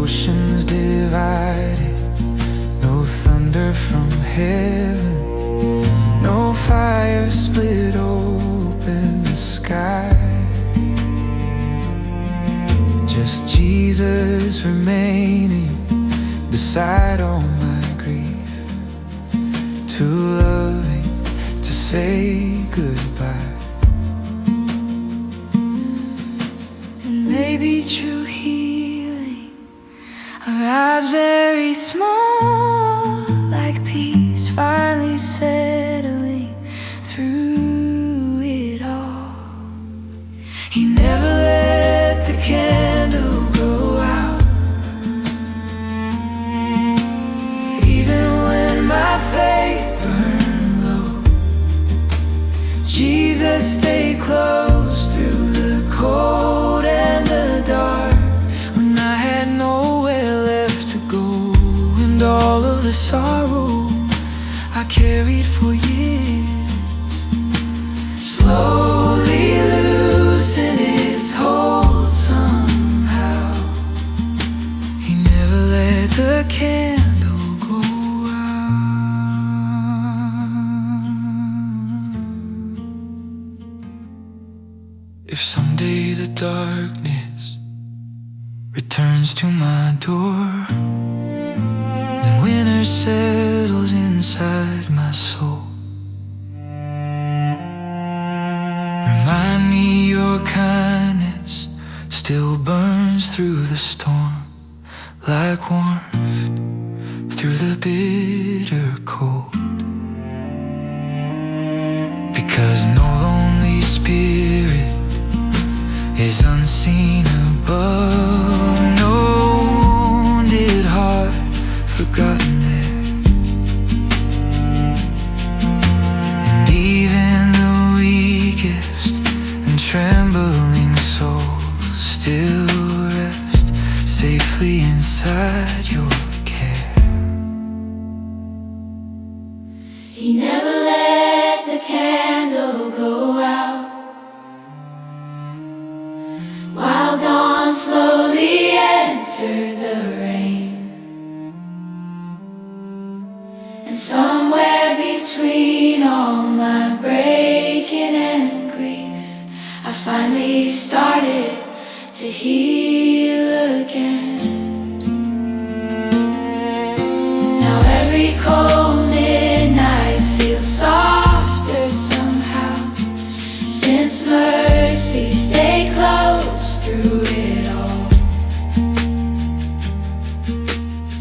oceans divided, no thunder from heaven, no fire split open the sky. Just Jesus remaining beside all my grief, too loving to say goodbye. And maybe true healing arrives very small, like peace finally settling through it all. He never let the candle go out, even when my faith burned low. Jesus stayed close through the cold and the dark, when I had nowhere left to go, and all of the sorrow I carried for years slowly loosen its hold somehow. He never let the candle go out. If someday the darkness returns to my door, winter settles inside my soul. Remind me your kindness still burns through the storm, like warmth through the bitter cold. Because no lonely spirit is unseen above, no wounded heart forgotten there. And even the weakest and trembling souls still rest safely inside your care. He never let the candle go out while dawn slowly entered the rain. And somewhere between all my breaking and grief, I finally started to heal again. Now every cold midnight feels softer somehow, since mercy stayed close through it all.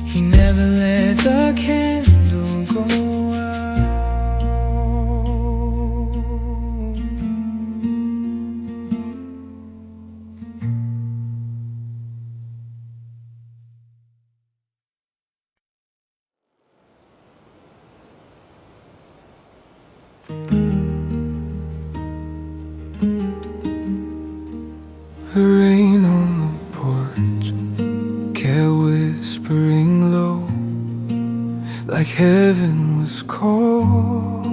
He never let the candle go out. Rain on the porch, cat whispering low, like heaven was calling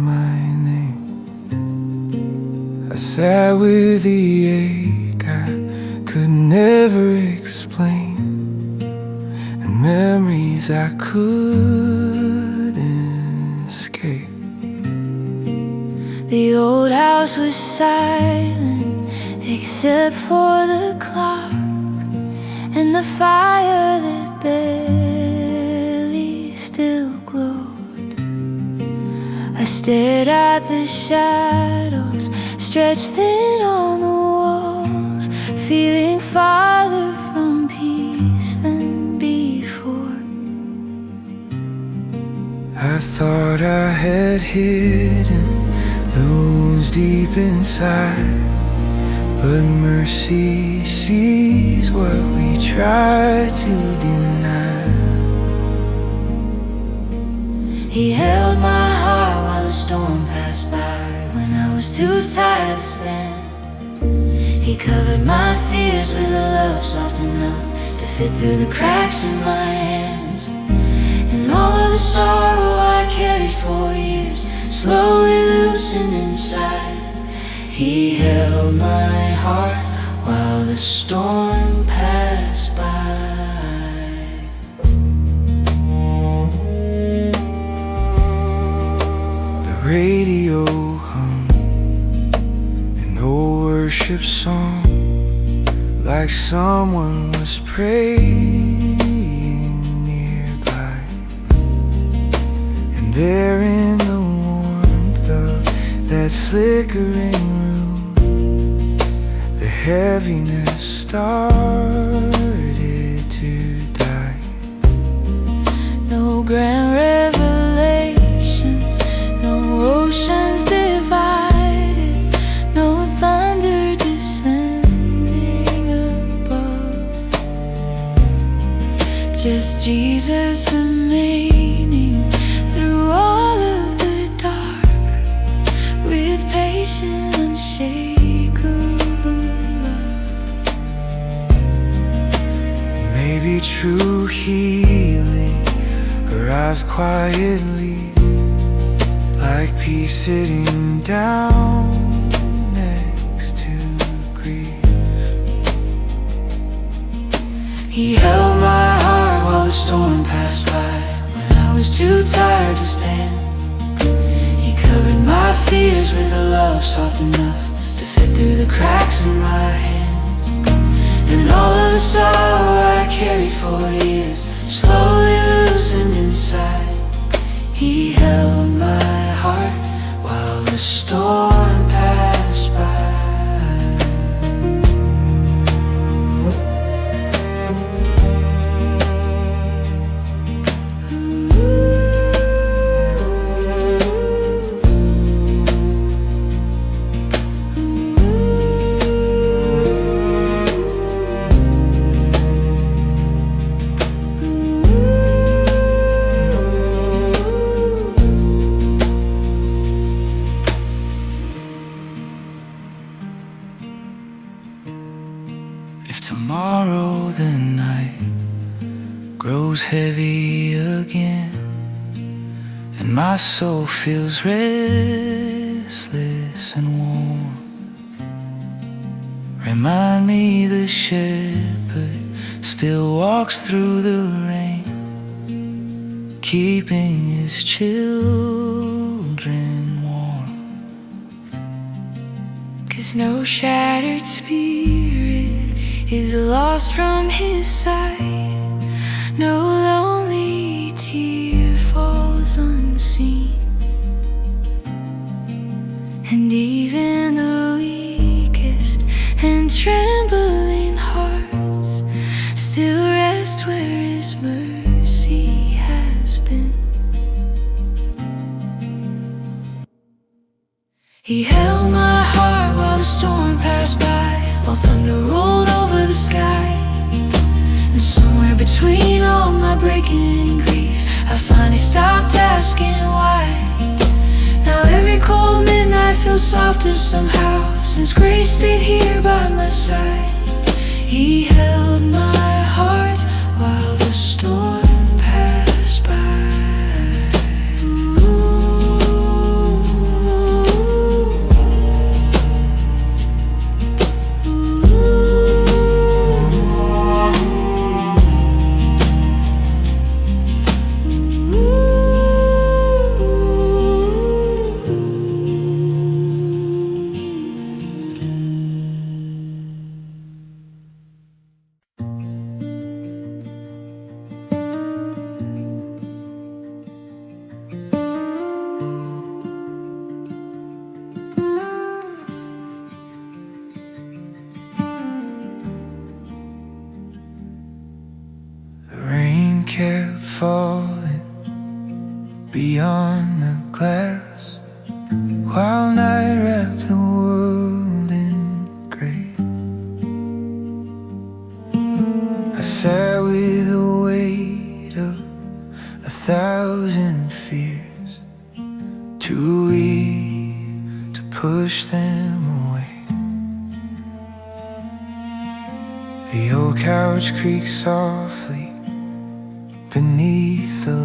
my name. I sat with the ache I could never explain, and memories I couldn't escape. The old house was silent except for the clock and the fire that barely still glowed. I stared at the shadows stretched thin on the walls, feeling farther from peace than before. I thought I had hidden the wounds deep inside, but mercy sees what we try to deny. He held my heart while the storm passed by, when I was too tired to stand. He covered my fears with a love soft enough to fit through the cracks in my hands. And all of the sorrow I carried for years slowly loosened inside. He held my heart while the storm passed by. The radio hummed an old worship song, like someone was praying nearby. And there in the warmth of that flickering room, the heaviness started to die. No grand revelations, no oceans divided, no thunder descending above. Just Jesus remaining through all of the dark, with patient, unshakable love. Maybe true healing arrives quietly, like peace sitting down next to grief. He held my heart while the storm passed by, when I was too tired to stand. He covered my fears with a love soft enough to fit through the cracks in my hands. And all of the sorrow I carried for years slowly loosened inside. He held my heart while the storm passed by. If tomorrow the night grows heavy again, and my soul feels restless and warm, remind me the shepherd still walks through the rain, keeping his children warm. 'Cause no shattered spirit is lost from his sight, no lonely tear falls unseen, and even the weakest and trembling hearts still rest where his mercy has been. He held my heart while the storm passed by, while thunder rolled over the sky. And somewhere between all my breaking grief, I finally stopped asking why. Now every cold midnight feels softer somehow, since grace stayed here by my side. He held my heart while the storm passed by. The rain kept falling beyond the glass, while night wrapped the world in gray. I sat with the weight of 1,000 fears, too weak to push them away. The old couch creaked softly beneath the